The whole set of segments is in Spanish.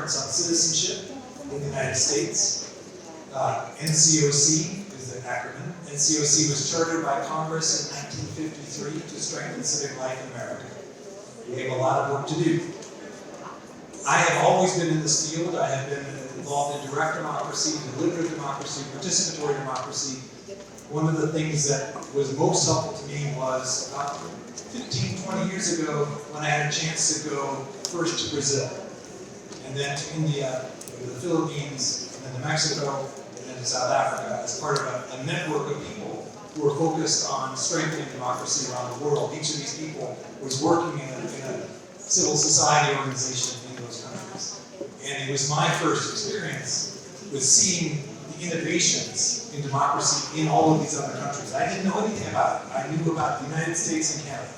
Conference on Citizenship in the United States. NCOC is the acronym. NCOC was chartered by Congress in 1953 to strengthen civic life in America. We have a lot of work to do. I have always been in this field. I have been involved in direct democracy, deliberative democracy, participatory democracy. One of the things that was most helpful to me was about 15, 20 years ago when I had a chance to go first to Brazil, and then to India, to the Philippines, and then to Mexico, and then to South Africa as part of a network of people who were focused on strengthening democracy around the world. Each of these people was working in a civil society organization in those countries. And it was my first experience with seeing the innovations in democracy in all of these other countries. I didn't know anything about it. I knew about the United States and Canada.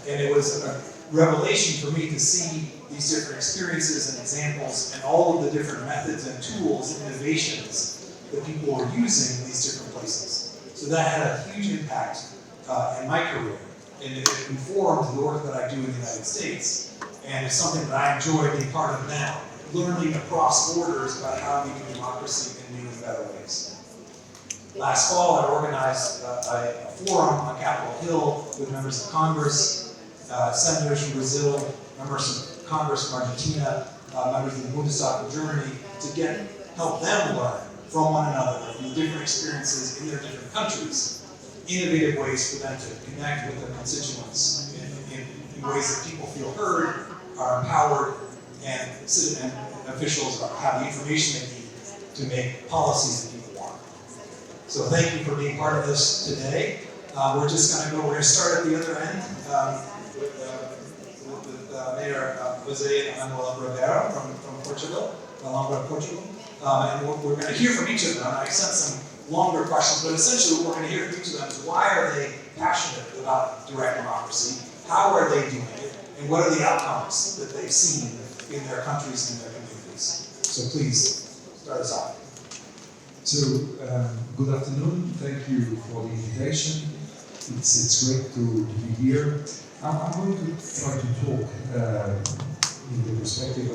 And it was a revelation for me to see these different experiences and examples and all of the different methods and tools and innovations that people were using in these different places. So that had a huge impact in my career. And it informed the work that I do in the United States. And it's something that I enjoy being part of now, learning across borders about how we do democracy in new and better ways. Last fall, I organized a forum on Capitol Hill with members of Congress, senators from Brazil, members of Congress from Argentina, members of the Bundestag of Germany, to help them learn from one another, from the different experiences in their different countries, innovative ways for them to connect with their constituents in ways that people feel heard, are empowered, and citizen officials have the information they need to make policies that people want. So thank you for being part of this today. We're going to start at the other end with Mayor José Manuel Ribeiro from Portugal, Alhambra, Portugal. And we're going to hear from each of them. I sent some longer questions, but essentially what we're going to hear from each of them is why are they passionate about direct democracy? How are they doing it? And what are the outcomes that they've seen in their countries and their communities? So please, start us off. So, good afternoon. Thank you for the invitation. It's great to be here. I'm going to try to talk in the perspective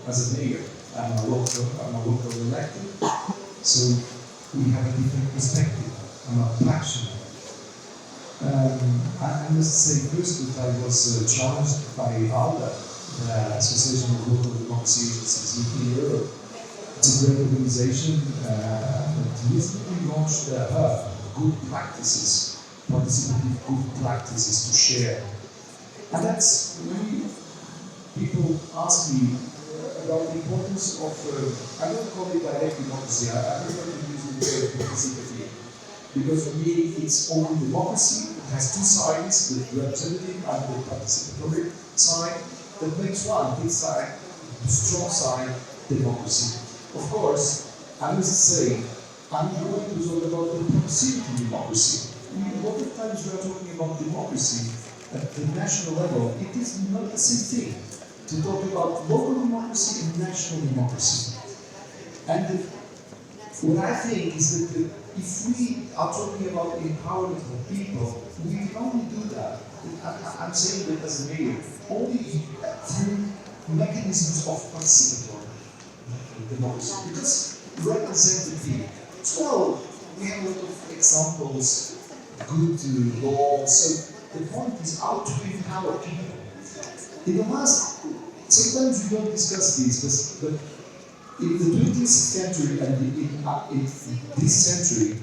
as a mayor. I'm a local elected, so we have a different perspective. I'm a passionate. I must say first that I was challenged by ALDA, the Association of Local Democracy Agencies in Europe. It's a great organization that recently launched a hub, good practices, participative good practices to share. And that's really, people ask me about the importance of, I don't call it direct democracy, I prefer to use the word participative. Because for me, it's only democracy, it has two sides, the representative and the participatory side, that makes one big side, the strong side, democracy. Of course, I must say, I'm going to talk about the proximity democracy. A lot of times we are talking about democracy at the national level. It is not the same thing to talk about local democracy and national democracy. And what I think is that if we are talking about empowerment of people, we can only do that. I'm saying that as a mayor, only through mechanisms of participatory democracy. Because representative, well, we have a lot of examples, good laws. So the point is how to empower people. In the last, sometimes we don't discuss this, but in the 20th century and in this century,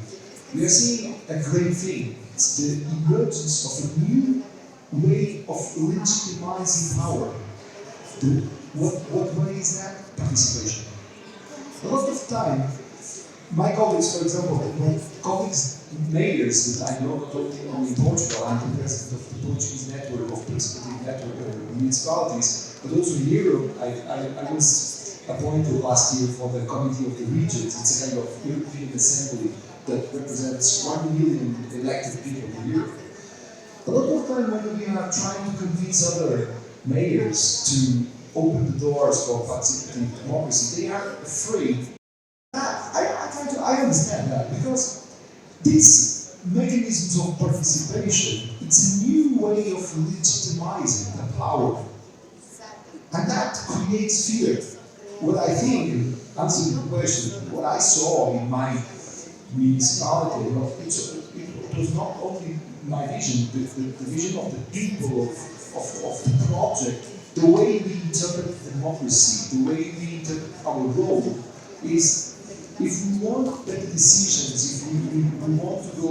we are seeing a great thing. It's the emergence of a new way of legitimizing power. What way is that? Participation. A lot of time, my colleagues, for example, my colleagues, mayors that I know, not only in Portugal, I'm the president of the Portuguese network of participative network municipalities, but also in Europe, I was appointed last year for the Committee of the Regions. It's a kind of European assembly that represents 1 million elected people in Europe. A lot of time when we are trying to convince other mayors to open the doors for participative democracy, they are afraid. I understand that, because these mechanisms of participation, it's a new way of legitimizing the power. And that creates fear. what I think, answering the question, what I saw in my municipality, it was not only my vision, the vision of the people, of the project, the way we interpret democracy, the way we interpret our role, is if we want better decisions, if we want to go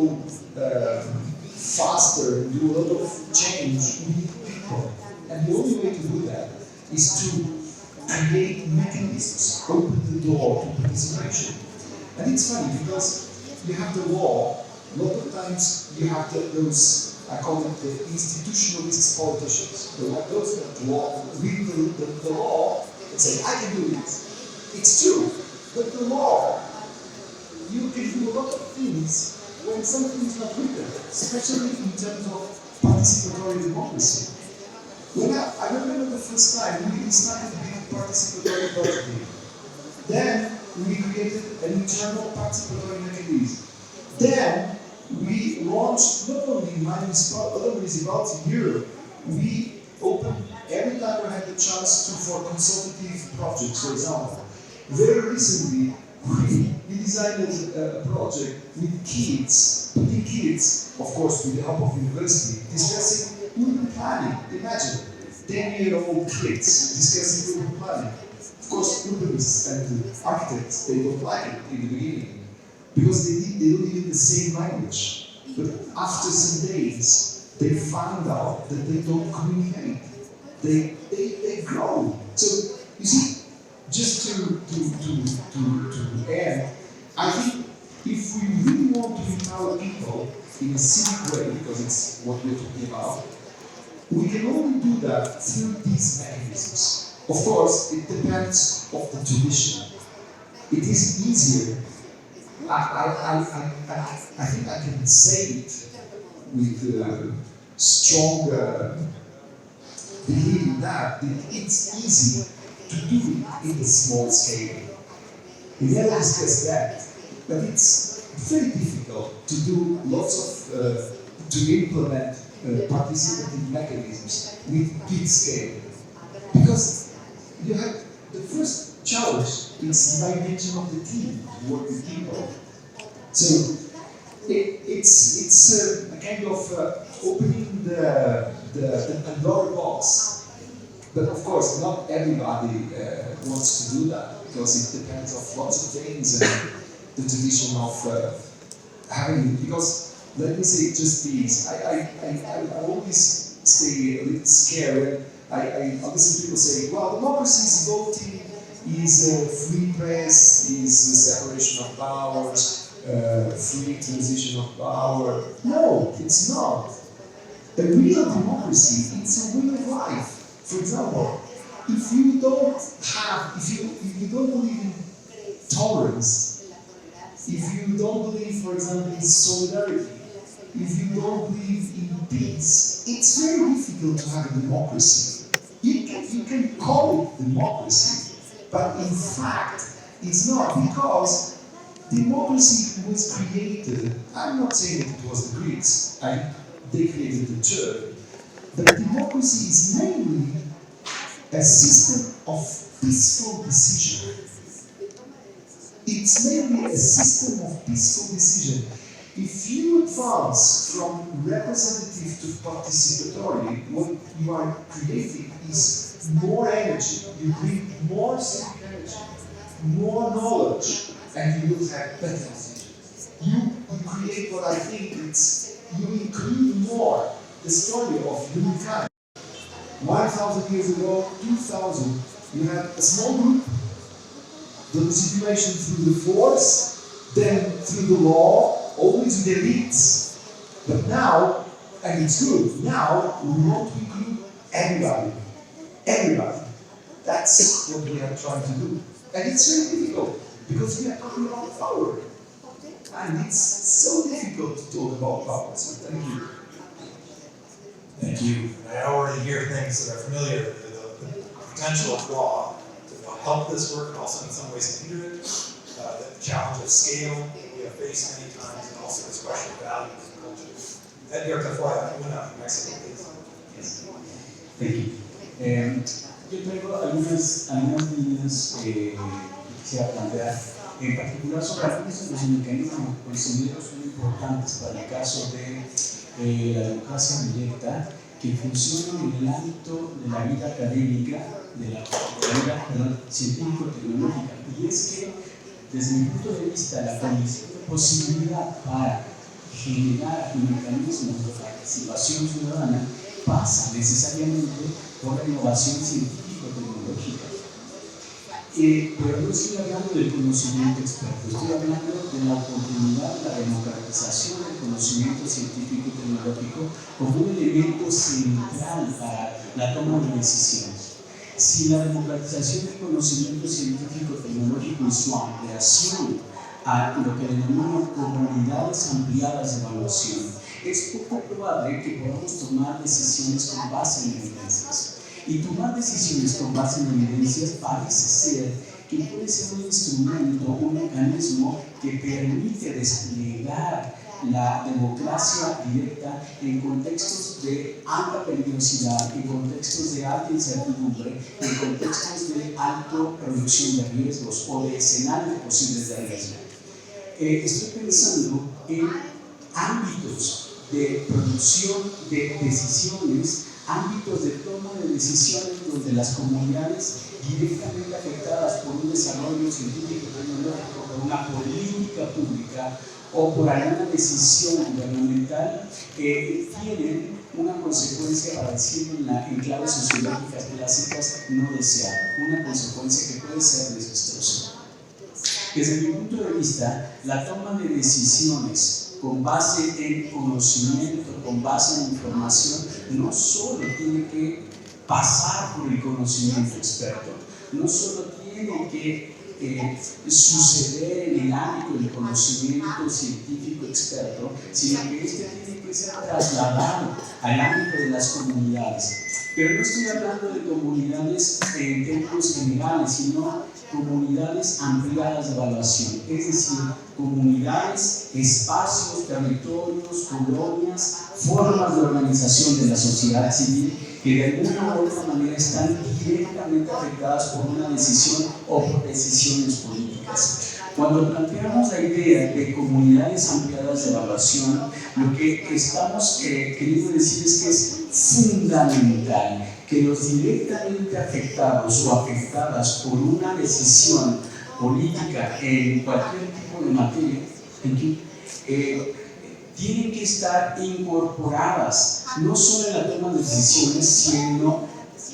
faster, do a lot of change, we need people. And the only way to do that is to create mechanisms, open the door to participation. And it's funny because you have the law, a lot of times you have those, I call them the institutionalist politicians. You have those that read the law and say, I can do it. It's true, but the law, you can do a lot of things when something is not written, especially in terms of participatory democracy. I remember the first time we started with participatory budgeting. Then we created an internal participatory mechanism. Then we launched not only other municipalities in Europe, we opened every time we had the chance for consultative projects, for example. Very recently, we designed a project with kids, putting kids, of course with the help of university, discussing urban planning. Imagine, 10-year-old kids discussing urban planning. Of course, urbanists and architects, they don't like it in the beginning, because they don't even the same language. But after some days, they find out that they don't communicate. They grow. So, you see, just to end, I think if we really want to empower people in a civic way, because it's what we're talking about, we can only do that through these mechanisms. Of course, it depends on the tradition. It is easier. I think I can say it with strong belief in that it's easy to do it in a small scale. We never discussed that, but it's very difficult to do lots of, to implement participative mechanisms with big scale. Because you have the first challenge, it's the dimension of the team, to work with people. So it's a kind of opening the Pandora box. But of course, not everybody wants to do that, because it depends on lots of things and the tradition of having it. Because let me say just this, I always stay a little scared when I listen to people say, well, democracy is voting, is free press, is separation of powers, free transition of power. No, it's not. A real democracy, it's a way of life. For example, if you don't believe in tolerance, if you don't believe, for example, in solidarity, if you don't believe in peace, it's very difficult to have a democracy. You can call it democracy, but in fact, it's not, because democracy was created, I'm not saying that it was the Greeks, they created the church, but democracy is mainly a system of peaceful decision. It's mainly a system of peaceful decision. If you advance from representative to participatory, what you are creating is more energy. You bring more civic energy, more knowledge, and you will have better decisions. You create what I think you include more the story of humankind. 1,000 years ago, 2,000, you had a small group, the legitimation through the force, then through the law, always with elites. But now, and it's good, now we want to include everybody. Everybody. That's what we are trying to do. And it's very difficult, because we are talking about power. And it's so difficult to talk about power. So thank you. Thank you. I already hear things that are familiar with the potential of law to help this work, and also in some ways hinder it. The challenge of scale we have faced many times, and also this question of values and culture. Edgar Tafoya, Mexico, please. Yes. Thank you. Yo traigo algunas líneas que quisiera plantear, en particular sobre algunos de los mecanismos que considero son importantes para el caso de la democracia directa, que funcionan en el ámbito de la vida académica, de la vida científico-tecnológica. Y es que, desde mi punto de vista, la posibilidad para generar un mecanismo de participación ciudadana pasa necesariamente por la innovación científico-tecnológica. Pero no estoy hablando del conocimiento experto, estoy hablando de la oportunidad de la democratización del conocimiento científico y tecnológico como un elemento central para la toma de decisiones. Si la democratización del conocimiento científico y tecnológico y su ampliación a lo que denomino comunidades ampliadas de evaluación, es poco probable que podamos tomar decisiones con base en evidencias. Y tomar decisiones con base en evidencias parece ser que puede ser un instrumento, un mecanismo que permite desplegar la democracia directa en contextos de alta peligrosidad, en contextos de alta incertidumbre, en contextos de alta producción de riesgos o de escenarios posibles de riesgo. Estoy pensando en ámbitos de producción de decisiones, ámbitos de toma de decisiones donde las comunidades directamente afectadas por un desarrollo científico-tecnológico, por una política pública o por alguna decisión gubernamental, tienen una consecuencia, para decirlo en claves sociológicas clásicas, no deseada, una consecuencia que puede ser desastrosa. Desde mi punto de vista, la toma de decisiones con base en conocimiento, con base en información, no solo tiene que pasar por el conocimiento experto, no solo tiene que suceder en el ámbito del conocimiento científico experto, sino que este tiene que ser trasladado al ámbito de las comunidades. Pero no estoy hablando de comunidades en términos generales, sino comunidades ampliadas de evaluación, es decir, comunidades, espacios, territorios, colonias, formas de organización de la sociedad civil que de alguna u otra manera están directamente afectadas por una decisión o por decisiones políticas. Cuando planteamos la idea de comunidades ampliadas de evaluación, lo que estamos queriendo decir es que es fundamental que los directamente afectados o afectadas por una decisión política en cualquier tipo de materia, tienen que estar incorporadas no solo en la toma de decisiones, sino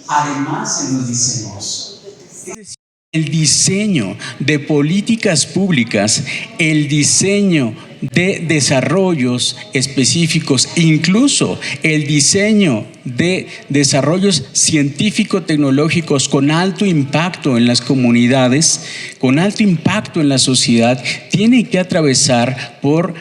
además en los diseños. El diseño de políticas públicas, el diseño de desarrollos específicos, incluso el diseño de desarrollos científico-tecnológicos con alto impacto en las comunidades, con alto impacto en la sociedad, tiene que atravesar por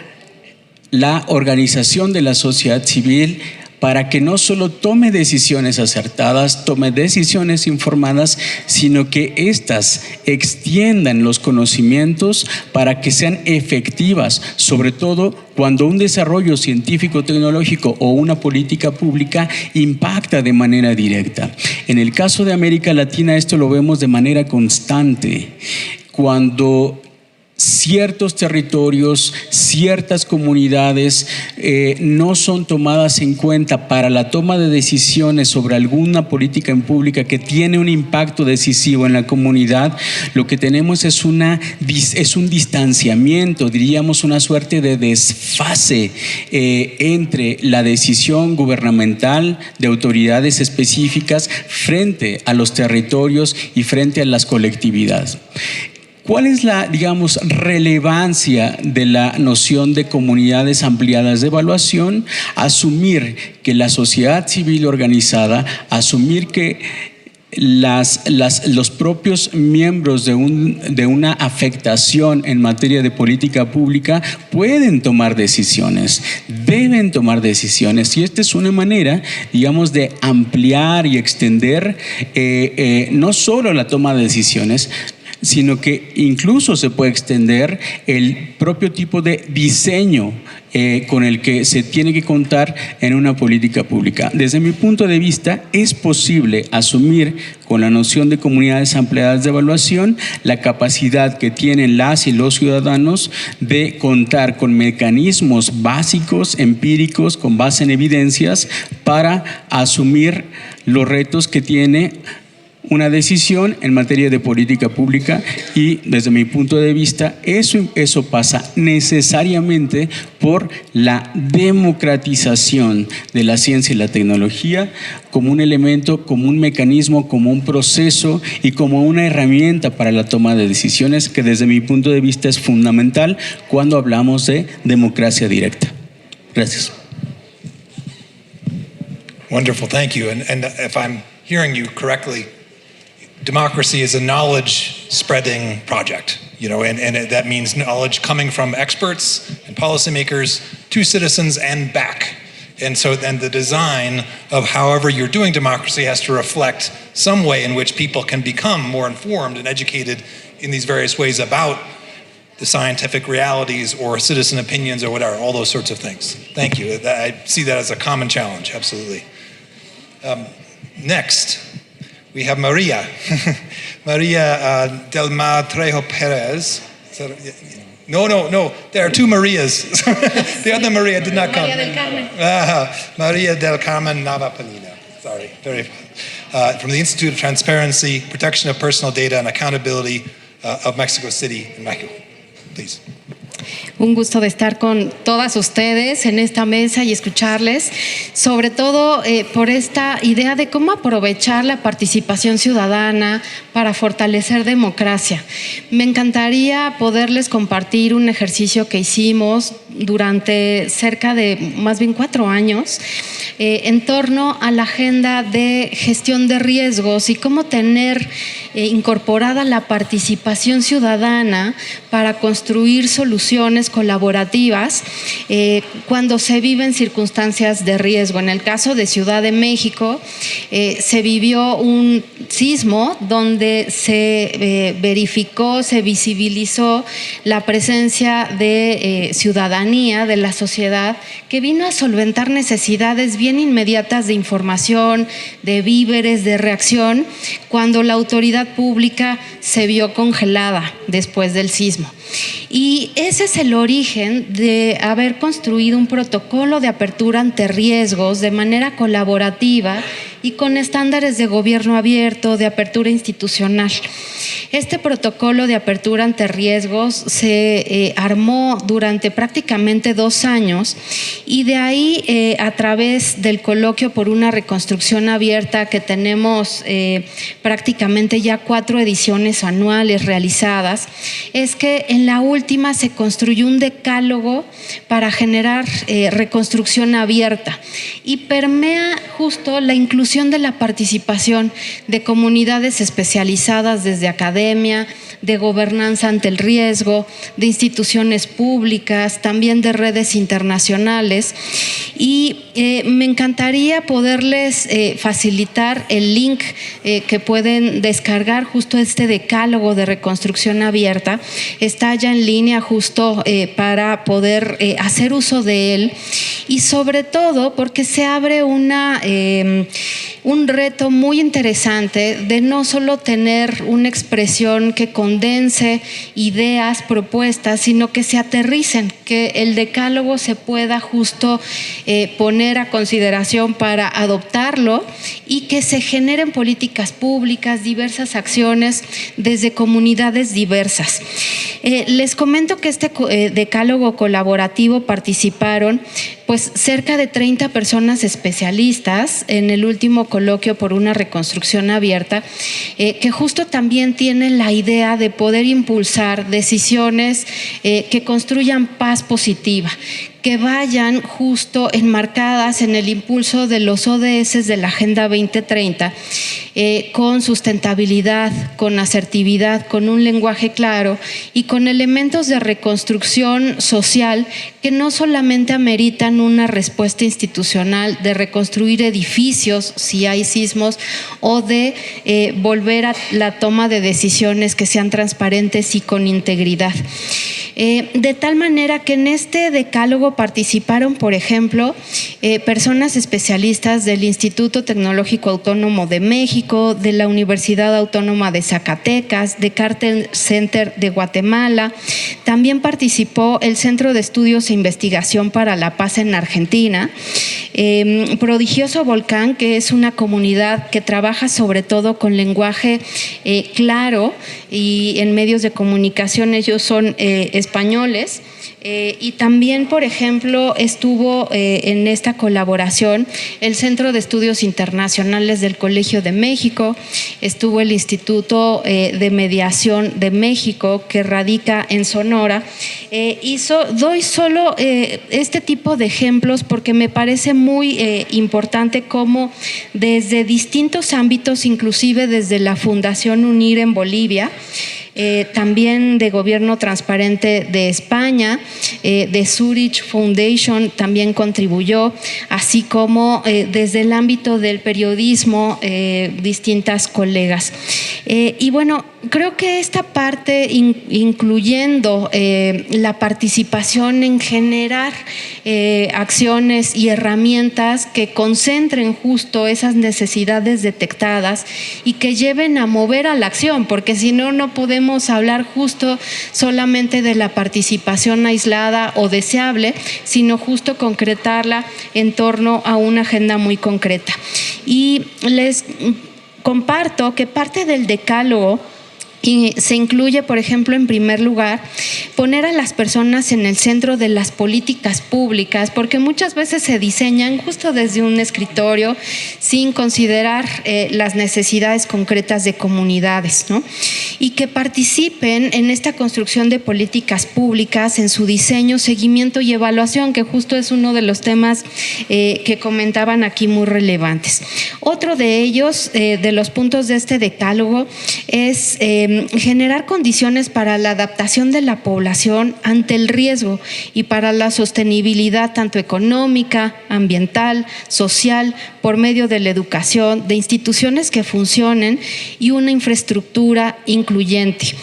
la organización de la sociedad civil para que no solo tome decisiones acertadas, tome decisiones informadas, sino que éstas extiendan los conocimientos para que sean efectivas, sobre todo cuando un desarrollo científico-tecnológico o una política pública impacta de manera directa. En el caso de América Latina esto lo vemos de manera constante. Cuando ciertos territorios, ciertas comunidades no son tomadas en cuenta para la toma de decisiones sobre alguna política pública que tiene un impacto decisivo en la comunidad, lo que tenemos es un distanciamiento, diríamos una suerte de desfase entre la decisión gubernamental de autoridades específicas frente a los territorios y frente a las colectividades. ¿Cuál es la, relevancia de la noción de comunidades ampliadas de evaluación? Asumir que la sociedad civil organizada, asumir que los propios miembros de una afectación en materia de política pública pueden tomar decisiones, deben tomar decisiones, y esta es una manera, de ampliar y extender no solo la toma de decisiones, sino que incluso se puede extender el propio tipo de diseño con el que se tiene que contar en una política pública. Desde mi punto de vista, es posible asumir con la noción de comunidades ampliadas de evaluación la capacidad que tienen las y los ciudadanos de contar con mecanismos básicos, empíricos, con base en evidencias, para asumir los retos que tiene una decisión en materia de política pública, y desde mi punto de vista eso pasa necesariamente por la democratización de la ciencia y la tecnología como un elemento, como un mecanismo, como un proceso y como una herramienta para la toma de decisiones, que desde mi punto de vista es fundamental cuando hablamos de democracia directa. Gracias. Wonderful, thank you. And if I'm hearing you correctly, democracy is a knowledge spreading project, and that means knowledge coming from experts and policymakers to citizens and back. And so then the design of however you're doing democracy has to reflect some way in which people can become more informed and educated in these various ways about the scientific realities or citizen opinions or whatever, all those sorts of things. Thank you. I see that as a common challenge, absolutely. Next. We have Maria, Maria Del Mar Trejo Perez. No, there are two Marias. The other Maria did not come. Maria del Carmen. Maria del Carmen Navapanina. Sorry, from the Institute of Transparency, Protection of Personal Data and Accountability of Mexico City in Mexico. Please. Un gusto de estar con todas ustedes en esta mesa y escucharles, sobre todo por esta idea de cómo aprovechar la participación ciudadana para fortalecer democracia. Me encantaría poderles compartir un ejercicio que hicimos durante cerca de más bien 4 años en torno a la agenda de gestión de riesgos y cómo tener incorporada la participación ciudadana para construir soluciones colaborativas cuando se viven circunstancias de riesgo. En el caso de Ciudad de México, se vivió un sismo donde se verificó, se visibilizó la presencia de ciudadanía, de la sociedad, que vino a solventar necesidades bien inmediatas de información, de víveres, de reacción, cuando la autoridad pública se vio congelada después del sismo. Y ese es el origen de haber construido un protocolo de apertura ante riesgos de manera colaborativa y con estándares de gobierno abierto, de apertura institucional. Este protocolo de apertura ante riesgos se armó durante prácticamente 2 años y de ahí, a través del coloquio por una reconstrucción abierta que tenemos prácticamente ya 4 ediciones anuales realizadas, es que en la última se construyó un decálogo para generar reconstrucción abierta y permea justo la inclusión de la participación de comunidades especializadas desde academia, de gobernanza ante el riesgo, de instituciones públicas, también de redes internacionales. Y me encantaría poderles facilitar el link que pueden descargar justo este decálogo de reconstrucción abierta. Está ya en línea justo para poder hacer uso de él y sobre todo porque se abre un reto muy interesante de no solo tener una expresión que condense ideas, propuestas, sino que se aterricen, que el decálogo se pueda justo poner a consideración para adoptarlo y que se generen políticas públicas, diversas acciones desde comunidades diversas. Les comento que este decálogo colaborativo participaron pues cerca de 30 personas especialistas en el último coloquio por una reconstrucción abierta, que justo también tienen la idea de poder impulsar decisiones que construyan paz positiva, que vayan justo enmarcadas en el impulso de los ODS de la Agenda 2030, con sustentabilidad, con asertividad, con un lenguaje claro y con elementos de reconstrucción social que no solamente ameritan una respuesta institucional de reconstruir edificios si hay sismos o de volver a la toma de decisiones que sean transparentes y con integridad. De tal manera que en este decálogo participaron, por ejemplo, personas especialistas del Instituto Tecnológico Autónomo de México, de la Universidad Autónoma de Zacatecas, de Carter Center de Guatemala. También participó el Centro de Estudios e Investigación para la Paz en Argentina, Prodigioso Volcán, que es una comunidad que trabaja sobre todo con lenguaje claro y en medios de comunicación. Ellos son españoles. Y también, por ejemplo, estuvo en esta colaboración el Centro de Estudios Internacionales del Colegio de México, estuvo el Instituto de Mediación de México, que radica en Sonora. Doy solo este tipo de ejemplos porque me parece muy importante cómo desde distintos ámbitos, inclusive desde la Fundación UNIR en Bolivia, también de Gobierno Transparente de España, de Zurich Foundation también contribuyó, así como desde el ámbito del periodismo, distintas colegas. Y bueno, creo que esta parte, incluyendo la participación en generar acciones y herramientas que concentren justo esas necesidades detectadas y que lleven a mover a la acción, porque si no, no podemos hablar justo solamente de la participación aislada o deseable, sino justo concretarla en torno a una agenda muy concreta. Y les comparto que parte del decálogo y se incluye, por ejemplo, en primer lugar, poner a las personas en el centro de las políticas públicas, porque muchas veces se diseñan justo desde un escritorio sin considerar las necesidades concretas de comunidades, ¿no? Y que participen en esta construcción de políticas públicas, en su diseño, seguimiento y evaluación, que justo es uno de los temas que comentaban aquí muy relevantes. Otro de ellos, de los puntos de este decálogo, es generar condiciones para la adaptación de la población ante el riesgo y para la sostenibilidad tanto económica, ambiental, social, por medio de la educación, de instituciones que funcionen y una infraestructura incluyente.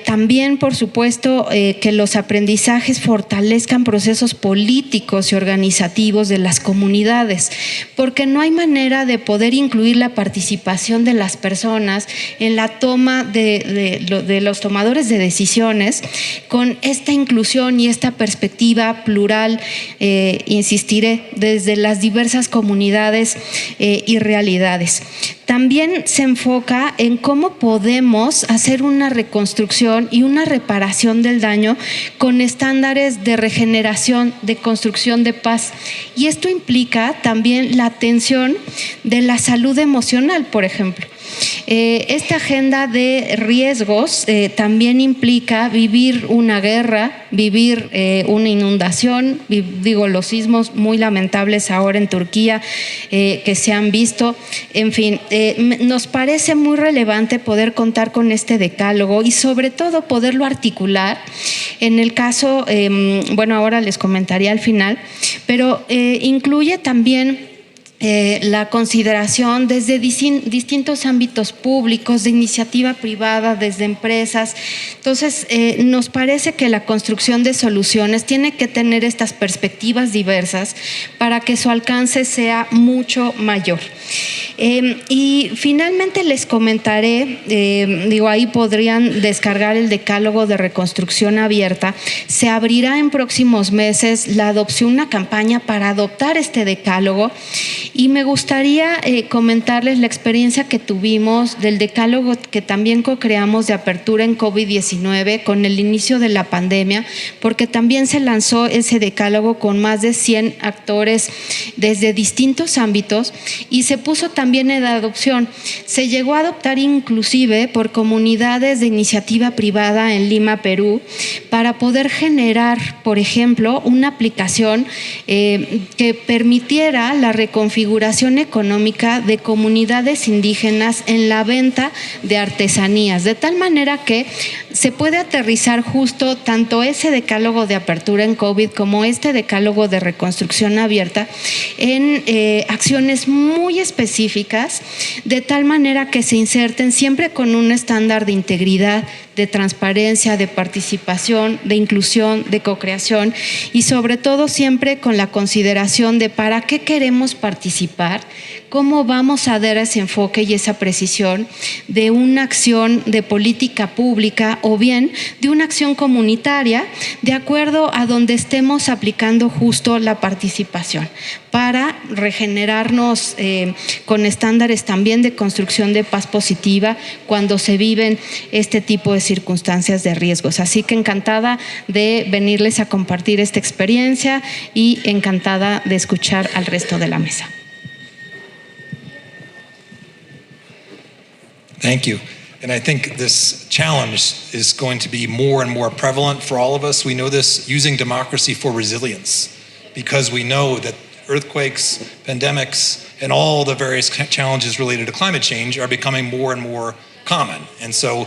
También, por supuesto, que los aprendizajes fortalezcan procesos políticos y organizativos de las comunidades, porque no hay manera de poder incluir la participación de las personas en la toma de los tomadores de decisiones con esta inclusión y esta perspectiva plural, insistiré, desde las diversas comunidades y realidades. También se enfoca en cómo podemos hacer una reconstrucción y una reparación del daño con estándares de regeneración, de construcción de paz. Y esto implica también la atención de la salud emocional, por ejemplo. Esta agenda de riesgos también implica vivir una guerra, vivir una inundación, los sismos muy lamentables ahora en Turquía que se han visto. En fin, nos parece muy relevante poder contar con este decálogo y sobre todo poderlo articular. En el caso, ahora les comentaría al final, pero incluye también la consideración desde distintos ámbitos públicos, de iniciativa privada, desde empresas. Entonces, nos parece que la construcción de soluciones tiene que tener estas perspectivas diversas para que su alcance sea mucho mayor. Y finalmente les comentaré, ahí podrían descargar el decálogo de reconstrucción abierta. Se abrirá en próximos meses la adopción, una campaña para adoptar este decálogo. Y me gustaría comentarles la experiencia que tuvimos del decálogo que también co-creamos de apertura en COVID-19 con el inicio de la pandemia, porque también se lanzó ese decálogo con más de 100 actores desde distintos ámbitos y se puso también también en la adopción. Se llegó a adoptar inclusive por comunidades de iniciativa privada en Lima, Perú, para poder generar, por ejemplo, una aplicación que permitiera la reconfiguración económica de comunidades indígenas en la venta de artesanías, de tal manera que se puede aterrizar justo tanto ese decálogo de apertura en COVID como este decálogo de reconstrucción abierta en acciones muy específicas, de tal manera que se inserten siempre con un estándar de integridad, de transparencia, de participación, de inclusión, de co-creación y sobre todo siempre con la consideración de para qué queremos participar, cómo vamos a dar ese enfoque y esa precisión de una acción de política pública o bien de una acción comunitaria de acuerdo a donde estemos aplicando justo la participación para regenerarnos con estándares también de construcción de paz positiva cuando se viven este tipo de circunstancias de riesgos. Así que encantada de venirles a compartir esta experiencia y encantada de escuchar al resto de la mesa. Thank you. And I think this challenge is going to be more and more prevalent for all of us. We know this, using democracy for resilience, because we know that earthquakes, pandemics, and all the various challenges related to climate change are becoming more and more common. And so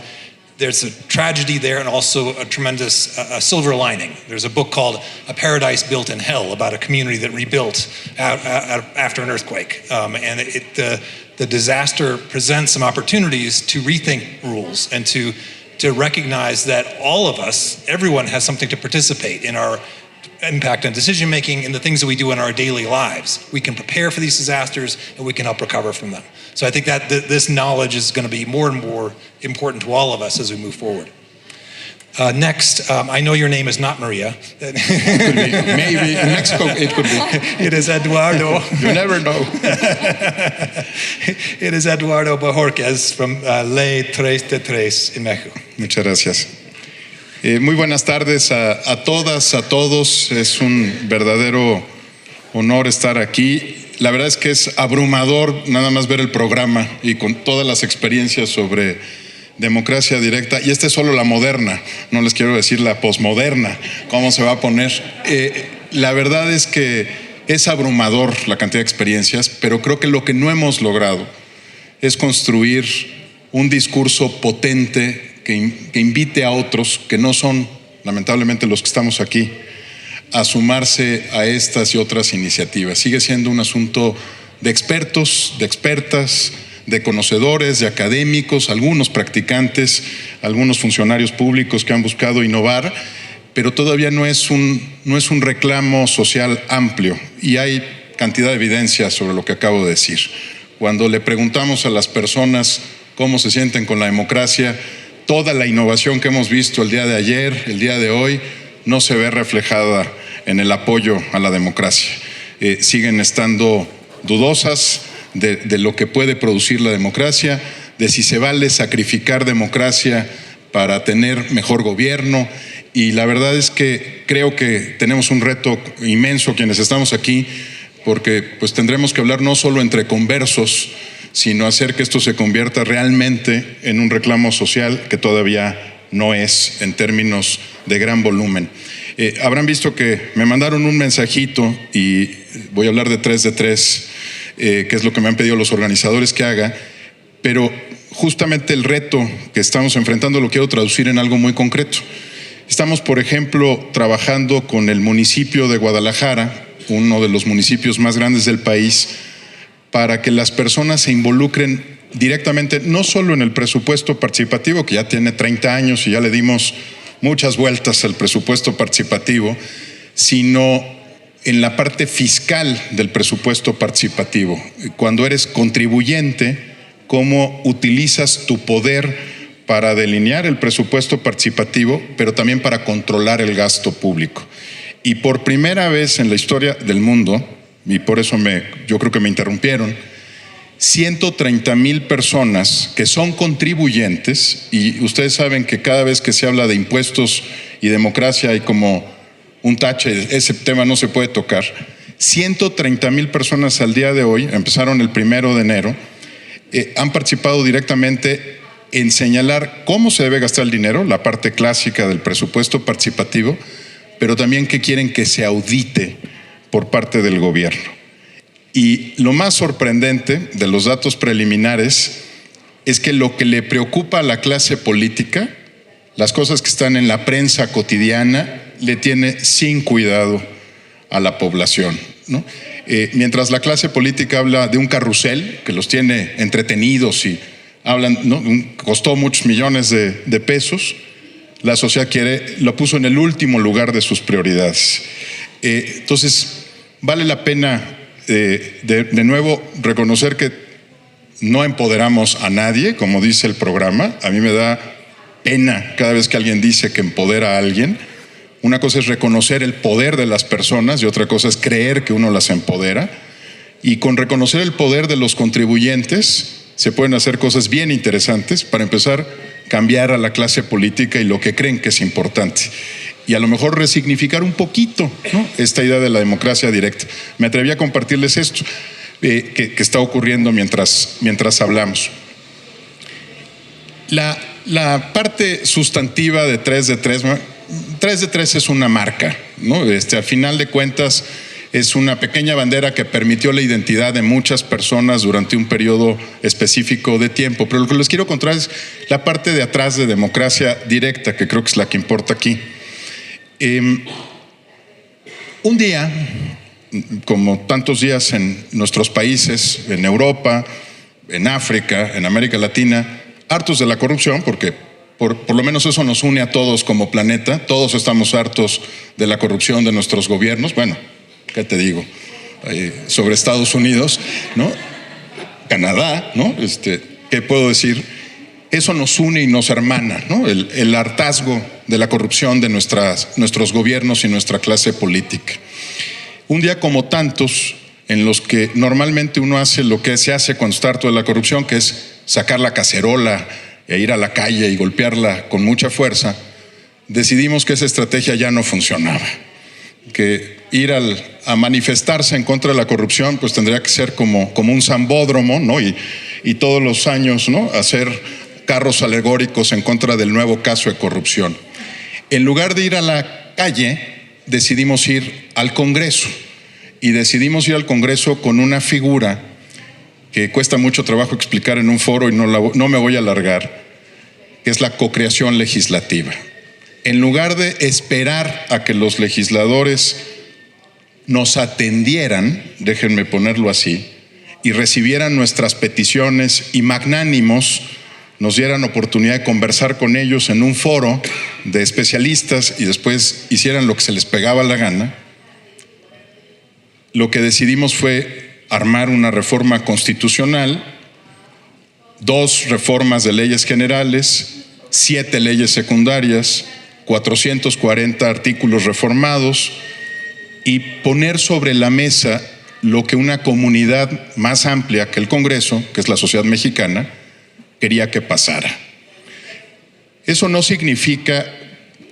there's a tragedy there and also a tremendous silver lining. There's a book called A Paradise Built in Hell about a community that rebuilt after an earthquake. And the disaster presents some opportunities to rethink rules and to recognize that all of us, everyone has something to participate in our impact on decision making and the things that we do in our daily lives. We can prepare for these disasters and we can help recover from them. So I think that this knowledge is going to be more and more important to all of us as we move forward. Next, I know your name is not Maria. Could be. Maybe in Mexico it could be. It is Eduardo. You never know. It is Eduardo Bojorquez from Ley 333 in Mexico. Muchas gracias. Muy buenas tardes a todas, a todos. Es un verdadero honor estar aquí. La verdad es que es abrumador nada más ver el programa y con todas las experiencias sobre democracia directa, y esta es solo la moderna, no les quiero decir la posmoderna, cómo se va a poner. La verdad es que es abrumador la cantidad de experiencias, pero creo que lo que no hemos logrado es construir un discurso potente que invite a otros, que no son lamentablemente los que estamos aquí, a sumarse a estas y otras iniciativas. Sigue siendo un asunto de expertos, de expertas, de conocedores, de académicos, algunos practicantes, algunos funcionarios públicos que han buscado innovar, pero todavía no es un reclamo social amplio y hay cantidad de evidencia sobre lo que acabo de decir. Cuando le preguntamos a las personas cómo se sienten con la democracia, toda la innovación que hemos visto el día de ayer, el día de hoy, no se ve reflejada en el apoyo a la democracia. Siguen estando dudosas de lo que puede producir la democracia, de si se vale sacrificar democracia para tener mejor gobierno. Y la verdad es que creo que tenemos un reto inmenso quienes estamos aquí, porque pues tendremos que hablar no solo entre conversos, sino hacer que esto se convierta realmente en un reclamo social que todavía no es en términos de gran volumen. Habrán visto que me mandaron un mensajito y voy a hablar de 3 de 3, que es lo que me han pedido los organizadores que haga, pero justamente el reto que estamos enfrentando lo quiero traducir en algo muy concreto. Estamos, por ejemplo, trabajando con el municipio de Guadalajara, uno de los municipios más grandes del país, para que las personas se involucren directamente, no solo en el presupuesto participativo, que ya tiene 30 años y ya le dimos muchas vueltas al presupuesto participativo, sino en la parte fiscal del presupuesto participativo. Cuando eres contribuyente, cómo utilizas tu poder para delinear el presupuesto participativo, pero también para controlar el gasto público. Y por primera vez en la historia del mundo, y por eso yo creo que me interrumpieron, 130,000 personas que son contribuyentes, y ustedes saben que cada vez que se habla de impuestos y democracia hay como un tache, ese tema no se puede tocar. 130,000 personas al día de hoy, empezaron el 1 de enero, han participado directamente en señalar cómo se debe gastar el dinero, la parte clásica del presupuesto participativo, pero también que quieren que se audite por parte del gobierno. Y lo más sorprendente de los datos preliminares es que lo que le preocupa a la clase política, las cosas que están en la prensa cotidiana, le tiene sin cuidado a la población, ¿no? Mientras la clase política habla de un carrusel que los tiene entretenidos y hablan, ¿no? Costó muchos millones de pesos, la sociedad lo puso en el último lugar de sus prioridades. Entonces, vale la pena de nuevo reconocer que no empoderamos a nadie, como dice el programa. A mí me da pena cada vez que alguien dice que empodera a alguien. Una cosa es reconocer el poder de las personas y otra cosa es creer que uno las empodera. Y con reconocer el poder de los contribuyentes se pueden hacer cosas bien interesantes. Para empezar, cambiar a la clase política y lo que creen que es importante. Y a lo mejor resignificar un poquito, ¿no?, esta idea de la democracia directa. Me atreví a compartirles esto que está ocurriendo mientras hablamos. La parte sustantiva de 3 de 3, 3 de 3 es una marca, ¿no? Al final de cuentas es una pequeña bandera que permitió la identidad de muchas personas durante un periodo específico de tiempo. Pero lo que les quiero contar es la parte de atrás de democracia directa, que creo que es la que importa aquí. Un día, como tantos días en nuestros países, en Europa, en África, en América Latina, hartos de la corrupción, porque por lo menos eso nos une a todos como planeta. Todos estamos hartos de la corrupción de nuestros gobiernos. Bueno, ¿qué te digo? Sobre Estados Unidos, ¿no? Canadá, ¿no? ¿Qué puedo decir? Eso nos une y nos hermana, ¿no? El hartazgo de la corrupción de nuestros gobiernos y nuestra clase política. Un día como tantos, en los que normalmente uno hace lo que se hace cuando está harto de la corrupción, que es sacar la cacerola e ir a la calle y golpearla con mucha fuerza, decidimos que esa estrategia ya no funcionaba. Que ir a manifestarse en contra de la corrupción pues tendría que ser como un zambódromo, ¿no? Y todos los años, ¿no?, hacer carros alegóricos en contra del nuevo caso de corrupción. En lugar de ir a la calle, decidimos ir al Congreso. Y decidimos ir al Congreso con una figura que cuesta mucho trabajo explicar en un foro y no me voy a alargar, que es la cocreación legislativa. En lugar de esperar a que los legisladores nos atendieran, déjenme ponerlo así, y recibieran nuestras peticiones y magnánimos nos dieran oportunidad de conversar con ellos en un foro de especialistas y después hicieran lo que se les pegaba la gana, lo que decidimos fue armar una reforma constitucional, 2 reformas de leyes generales, 7 leyes secundarias, 440 artículos reformados y poner sobre la mesa lo que una comunidad más amplia que el Congreso, que es la sociedad mexicana, quería que pasara. Eso no significa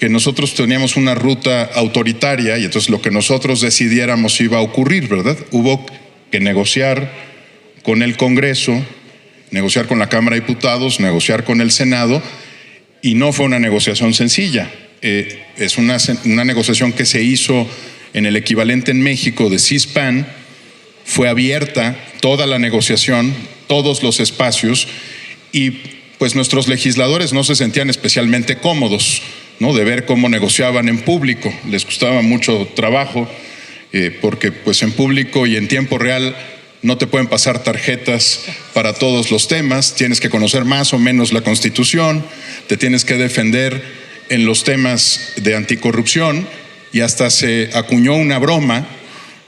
que nosotros teníamos una ruta autoritaria y entonces lo que nosotros decidiéramos iba a ocurrir, ¿verdad? Hubo que negociar con el Congreso, negociar con la Cámara de Diputados, negociar con el Senado, y no fue una negociación sencilla. Es una negociación que se hizo en el equivalente en México de CISPAN. Fue abierta toda la negociación, todos los espacios, y pues nuestros legisladores no se sentían especialmente cómodos, ¿no?, de ver cómo negociaban en público. Les costaba mucho trabajo porque pues en público y en tiempo real no te pueden pasar tarjetas para todos los temas, tienes que conocer más o menos la Constitución, te tienes que defender en los temas de anticorrupción, y hasta se acuñó una broma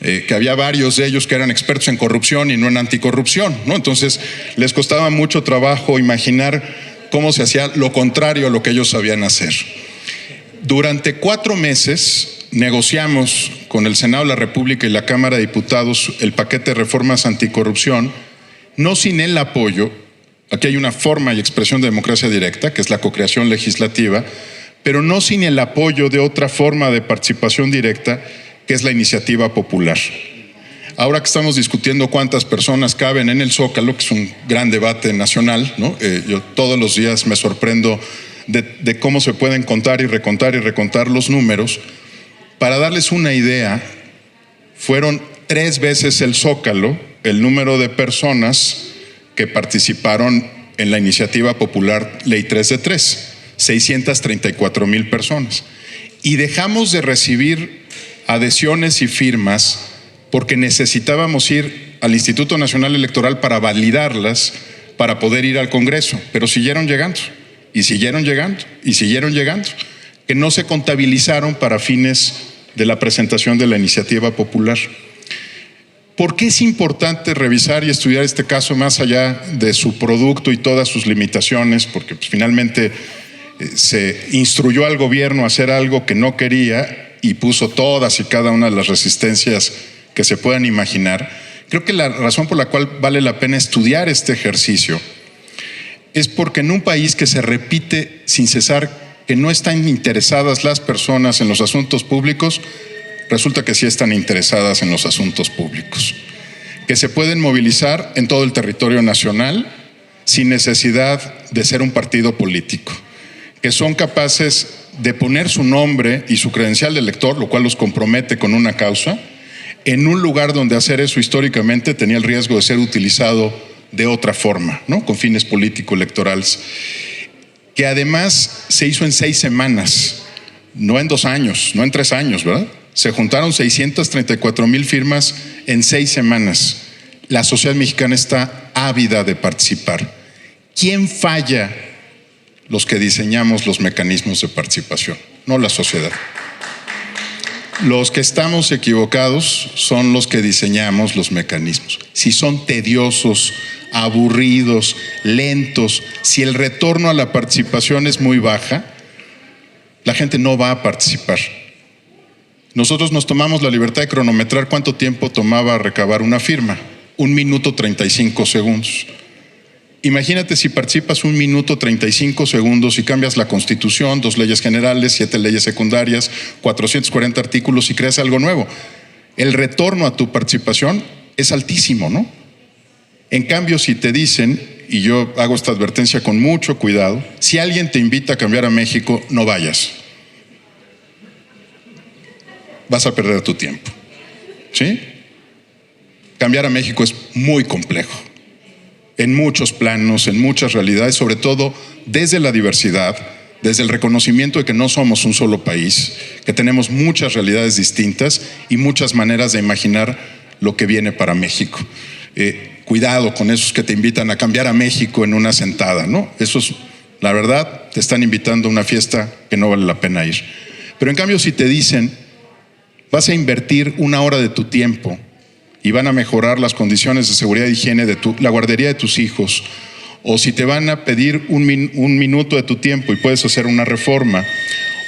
que había varios de ellos que eran expertos en corrupción y no en anticorrupción, ¿no? Entonces les costaba mucho trabajo imaginar cómo se hacía lo contrario a lo que ellos sabían hacer. Durante 4 meses negociamos con el Senado de la República y la Cámara de Diputados el paquete de reformas anticorrupción, no sin el apoyo, aquí hay una forma y expresión de democracia directa, que es la cocreación legislativa, pero no sin el apoyo de otra forma de participación directa, que es la iniciativa popular. ahora que estamos discutiendo cuántas personas caben en el Zócalo, que es un gran debate nacional, ¿no? Yo todos los días me sorprendo de cómo se pueden contar y recontar los números. Para darles una idea, fueron 3 veces el Zócalo el número de personas que participaron en la iniciativa popular Ley 3 de 3, 634,000 personas. Y dejamos de recibir adhesiones y firmas porque necesitábamos ir al Instituto Nacional Electoral para validarlas, para poder ir al Congreso, pero siguieron llegando, y siguieron llegando, y siguieron llegando, que no se contabilizaron para fines de la presentación de la iniciativa popular. ¿Por qué es importante revisar y estudiar este caso más allá de su producto y todas sus limitaciones? Porque pues, finalmente se instruyó al gobierno a hacer algo que no quería y puso todas y cada una de las resistencias que se puedan imaginar. Creo que la razón por la cual vale la pena estudiar este ejercicio es porque en un país que se repite sin cesar que no están interesadas las personas en los asuntos públicos, resulta que sí están interesadas en los asuntos públicos, que se pueden movilizar en todo el territorio nacional sin necesidad de ser un partido político, que son capaces de poner su nombre y su credencial de elector, lo cual los compromete con una causa, en un lugar donde hacer eso históricamente tenía el riesgo de ser utilizado de otra forma, ¿no? Con fines político-electorales, que además se hizo en 6 semanas, no en 2 años, no en 3 años, ¿verdad? Se juntaron 634,000 firmas en 6 semanas. La sociedad mexicana está ávida de participar. ¿Quién falla? Los que diseñamos los mecanismos de participación, no la sociedad. Los que estamos equivocados son los que diseñamos los mecanismos. Si son tediosos, aburridos, lentos, si el retorno a la participación es muy baja, la gente no va a participar. Nosotros nos tomamos la libertad de cronometrar cuánto tiempo tomaba recabar una firma. 1 minuto 35 segundos. Imagínate si participas 1 minuto 35 segundos y cambias la Constitución, 2 leyes generales, 7 leyes secundarias, 440 artículos y creas algo nuevo. El retorno a tu participación es altísimo, ¿no? En cambio, si te dicen, y yo hago esta advertencia con mucho cuidado, si alguien te invita a cambiar a México, no vayas. Vas a perder tu tiempo, ¿sí? Cambiar a México es muy complejo, en muchos planos, en muchas realidades, sobre todo desde la diversidad, desde el reconocimiento de que no somos un solo país, que tenemos muchas realidades distintas y muchas maneras de imaginar lo que viene para México. Cuidado con esos que te invitan a cambiar a México en una sentada, ¿no? Esos, la verdad, te están invitando a una fiesta que no vale la pena ir. Pero en cambio, si te dicen, vas a invertir 1 hora de tu tiempo y van a mejorar las condiciones de seguridad e higiene de la guardería de tus hijos, o si te van a pedir un minuto de tu tiempo y puedes hacer una reforma,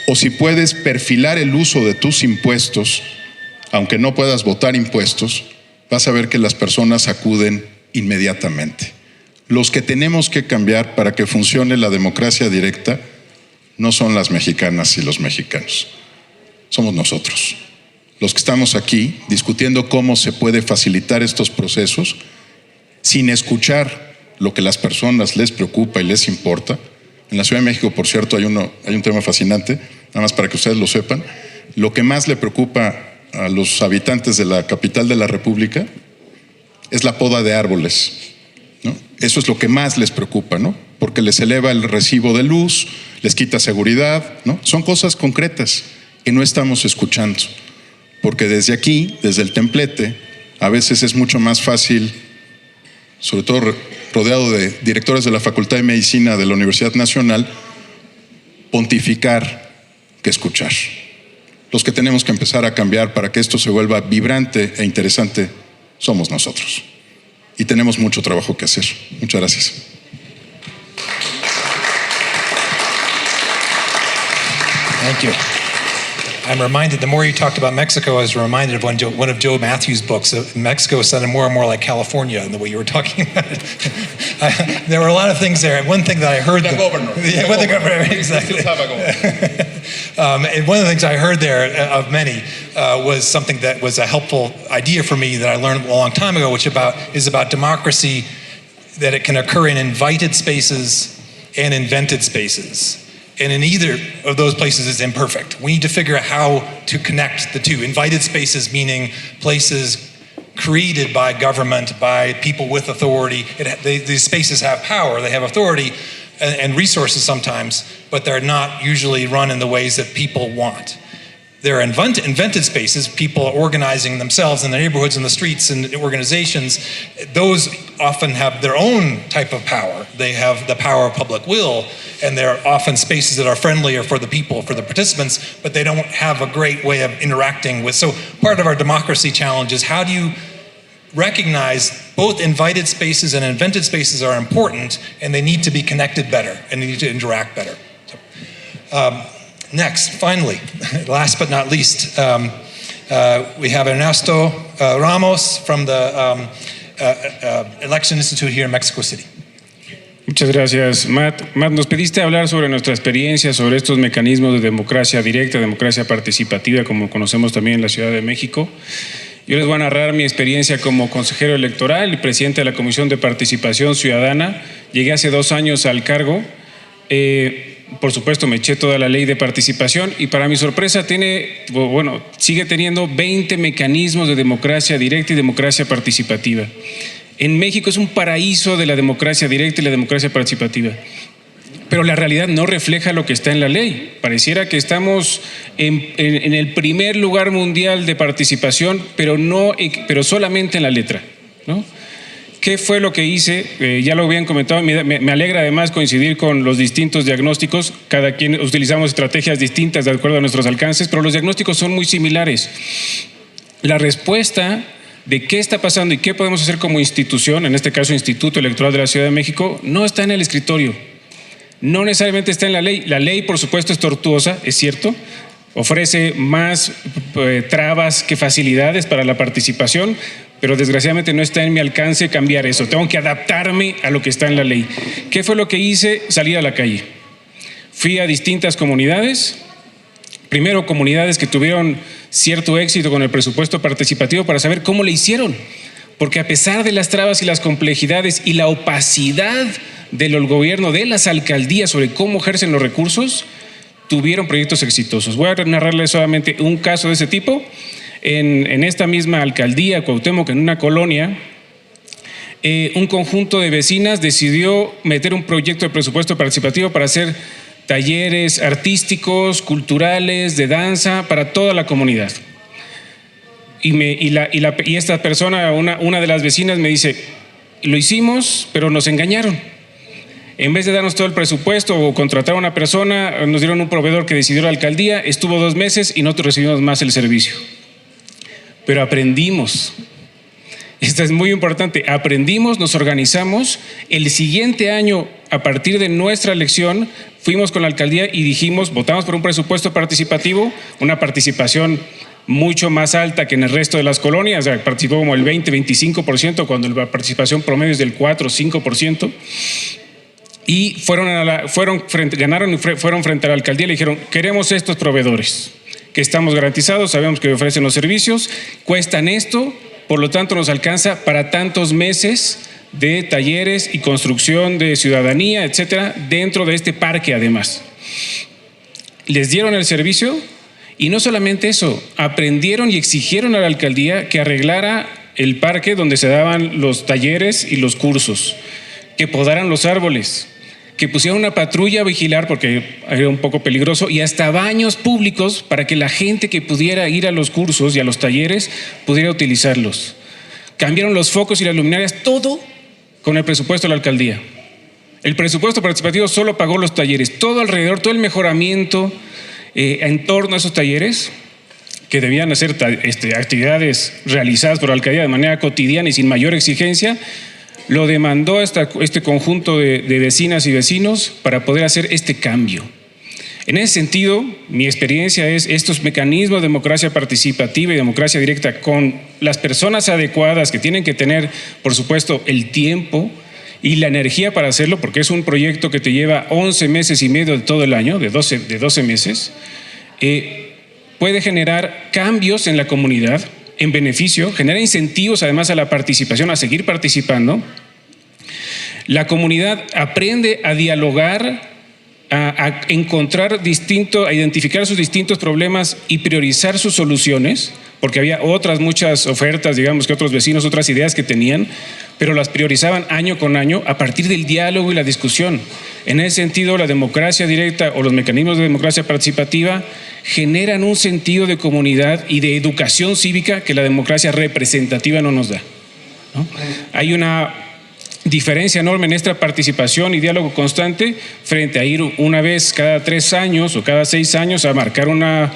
o si puedes perfilar el uso de tus impuestos, aunque no puedas votar impuestos, vas a ver que las personas acuden inmediatamente. Los que tenemos que cambiar para que funcione la democracia directa no son las mexicanas y los mexicanos, somos nosotros. Los que estamos aquí discutiendo cómo se puede facilitar estos procesos sin escuchar lo que las personas les preocupa y les importa. En la Ciudad de México, por cierto, hay un tema fascinante, nada más para que ustedes lo sepan. Lo que más le preocupa a los habitantes de la capital de la República es la poda de árboles, ¿no? Eso es lo que más les preocupa, ¿no? Porque les eleva el recibo de luz, les quita seguridad, ¿no? Son cosas concretas que no estamos escuchando. Porque desde aquí, desde el templete, a veces es mucho más fácil, sobre todo rodeado de directores de la Facultad de Medicina de la Universidad Nacional, pontificar que escuchar. Los que tenemos que empezar a cambiar para que esto se vuelva vibrante e interesante somos nosotros. Y tenemos mucho trabajo que hacer. Muchas gracias. Thank you. I'm reminded, the more you talked about Mexico, I was reminded of one of Joe Matthews' books. Mexico sounded more and more like California in the way you were talking about it. There were a lot of things there. One thing that I heard... The governor. Yeah, the governor, exactly. And one of the things I heard there, of many, was something that was a helpful idea for me that I learned a long time ago, which is about democracy, that it can occur in invited spaces and invented spaces. And in either of those places is imperfect. We need to figure out how to connect the two. Invited spaces meaning places created by government, by people with authority. These spaces have power, they have authority and resources sometimes, but they're not usually run in the ways that people want. There are invented spaces, people organizing themselves in the neighborhoods and the streets and organizations. Those often have their own type of power. They have the power of public will, and they're often spaces that are friendlier for the people, for the participants, but they don't have a great way of interacting with. So part of our democracy challenge is how do you recognize both invited spaces and invented spaces are important, and they need to be connected better, and they need to interact better. So, next, finally, last but not least, we have Ernesto Ramos from the Election Institute here in Mexico City. Muchas gracias, Matt. Matt, nos pediste hablar sobre nuestra experiencia, sobre estos mecanismos de democracia directa, democracia participativa, como conocemos también en la Ciudad de México. Yo les voy a narrar mi experiencia como consejero electoral y presidente de la Comisión de Participación Ciudadana. Llegué hace 2 años al cargo. Por supuesto, me eché toda la ley de participación y para mi sorpresa sigue teniendo 20 mecanismos de democracia directa y democracia participativa. En México es un paraíso de la democracia directa y la democracia participativa, pero la realidad no refleja lo que está en la ley. Pareciera que estamos en el primer lugar mundial de participación, pero solamente en la letra, ¿no? ¿Qué fue lo que hice? Ya lo habían comentado, me alegra además coincidir con los distintos diagnósticos. Cada quien utilizamos estrategias distintas de acuerdo a nuestros alcances, pero los diagnósticos son muy similares. La respuesta de qué está pasando y qué podemos hacer como institución, en este caso Instituto Electoral de la Ciudad de México, no está en el escritorio, no necesariamente está en la ley. La ley, por supuesto, es tortuosa, es cierto, ofrece más trabas que facilidades para la participación, pero desgraciadamente no está en mi alcance cambiar eso. Tengo que adaptarme a lo que está en la ley. ¿Qué fue lo que hice? Salir a la calle. Fui a distintas comunidades. Primero, comunidades que tuvieron cierto éxito con el presupuesto participativo para saber cómo le hicieron. Porque a pesar de las trabas y las complejidades y la opacidad del gobierno, de las alcaldías sobre cómo ejercen los recursos, tuvieron proyectos exitosos. Voy a narrarles solamente un caso de ese tipo. En esta misma alcaldía, Cuauhtémoc, en una colonia, un conjunto de vecinas decidió meter un proyecto de presupuesto participativo para hacer talleres artísticos, culturales, de danza, para toda la comunidad. Y esta persona, una de las vecinas, me dice, lo hicimos, pero nos engañaron. En vez de darnos todo el presupuesto o contratar a una persona, nos dieron un proveedor que decidió la alcaldía, estuvo 2 meses y nosotros recibimos más el servicio. Pero aprendimos. Esto es muy importante. Aprendimos, nos organizamos. El siguiente año, a partir de nuestra elección, fuimos con la alcaldía y dijimos, votamos por un presupuesto participativo, una participación mucho más alta que en el resto de las colonias. Participó como el 20-25%, cuando la participación promedio es del 4-5%. Y ganaron y fueron frente a la alcaldía y le dijeron, queremos estos proveedores que estamos garantizados, sabemos que ofrecen los servicios, cuestan esto, por lo tanto nos alcanza para tantos meses de talleres y construcción de ciudadanía, etcétera, dentro de este parque además. Les dieron el servicio y no solamente eso, aprendieron y exigieron a la alcaldía que arreglara el parque donde se daban los talleres y los cursos, que podaran los árboles, que pusieron una patrulla a vigilar porque era un poco peligroso, y hasta baños públicos para que la gente que pudiera ir a los cursos y a los talleres pudiera utilizarlos. Cambiaron los focos y las luminarias, todo con el presupuesto de la alcaldía. El presupuesto participativo solo pagó los talleres, todo alrededor, todo el mejoramiento en torno a esos talleres, que debían ser actividades realizadas por la alcaldía de manera cotidiana y sin mayor exigencia, lo demandó este conjunto de vecinas y vecinos para poder hacer este cambio. En ese sentido, mi experiencia es estos mecanismos de democracia participativa y democracia directa con las personas adecuadas que tienen que tener, por supuesto, el tiempo y la energía para hacerlo, porque es un proyecto que te lleva 11 meses y medio de todo el año, de 12 meses, puede generar cambios en la comunidad en beneficio, genera incentivos además a la participación, a seguir participando. La comunidad aprende a dialogar, a encontrar a identificar sus distintos problemas y priorizar sus soluciones, porque había muchas ofertas, digamos que otros vecinos, otras ideas que tenían, pero las priorizaban año con año a partir del diálogo y la discusión. En ese sentido, la democracia directa o los mecanismos de democracia participativa generan un sentido de comunidad y de educación cívica que la democracia representativa no nos da, ¿no? Hay una diferencia enorme en esta participación y diálogo constante frente a ir una vez cada 3 años o cada 6 años a marcar una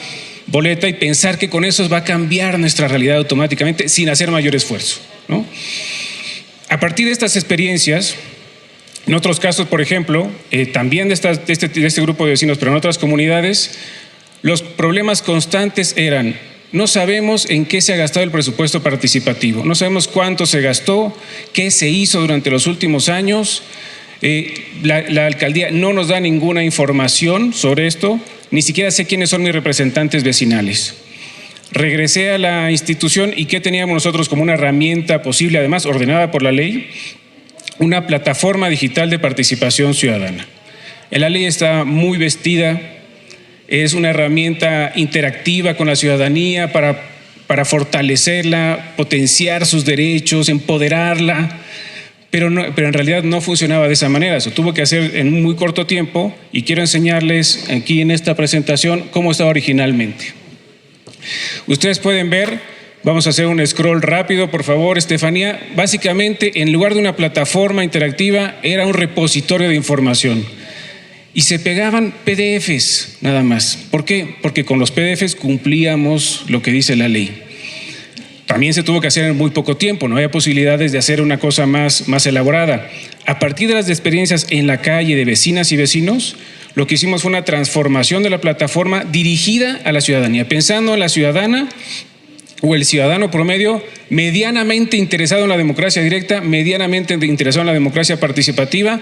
boleta y pensar que con eso va a cambiar nuestra realidad automáticamente sin hacer mayor esfuerzo, ¿no? A partir de estas experiencias, en otros casos, por ejemplo, también de este grupo de vecinos, pero en otras comunidades, los problemas constantes eran: no sabemos en qué se ha gastado el presupuesto participativo, no sabemos cuánto se gastó, qué se hizo durante los últimos años, la alcaldía no nos da ninguna información sobre esto, ni siquiera sé quiénes son mis representantes vecinales. Regresé a la institución y ¿qué teníamos nosotros como una herramienta posible, además ordenada por la ley? Una plataforma digital de participación ciudadana. La ley está muy vestida, es una herramienta interactiva con la ciudadanía para fortalecerla, potenciar sus derechos, empoderarla, pero en realidad no funcionaba de esa manera. Se tuvo que hacer en un muy corto tiempo y quiero enseñarles aquí en esta presentación cómo estaba originalmente. Ustedes pueden ver, vamos a hacer un scroll rápido, por favor, Estefanía. Básicamente, en lugar de una plataforma interactiva, era un repositorio de información. Y se pegaban PDFs nada más. ¿Por qué? Porque con los PDFs cumplíamos lo que dice la ley. También se tuvo que hacer en muy poco tiempo, no había posibilidades de hacer una cosa más elaborada. A partir de las experiencias en la calle de vecinas y vecinos, lo que hicimos fue una transformación de la plataforma dirigida a la ciudadanía, pensando en la ciudadana o el ciudadano promedio medianamente interesado en la democracia directa, medianamente interesado en la democracia participativa,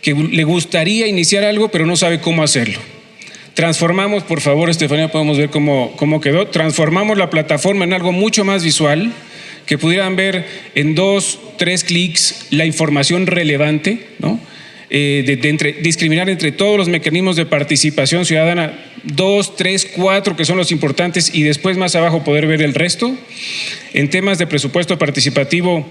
que le gustaría iniciar algo pero no sabe cómo hacerlo. Transformamos, por favor, Estefanía, podemos ver cómo quedó. Transformamos la plataforma en algo mucho más visual, que pudieran ver en 2, 3 clics la información relevante, ¿no? Discriminar entre todos los mecanismos de participación ciudadana, 2, 3, 4 que son los importantes y después más abajo poder ver el resto. En temas de presupuesto participativo,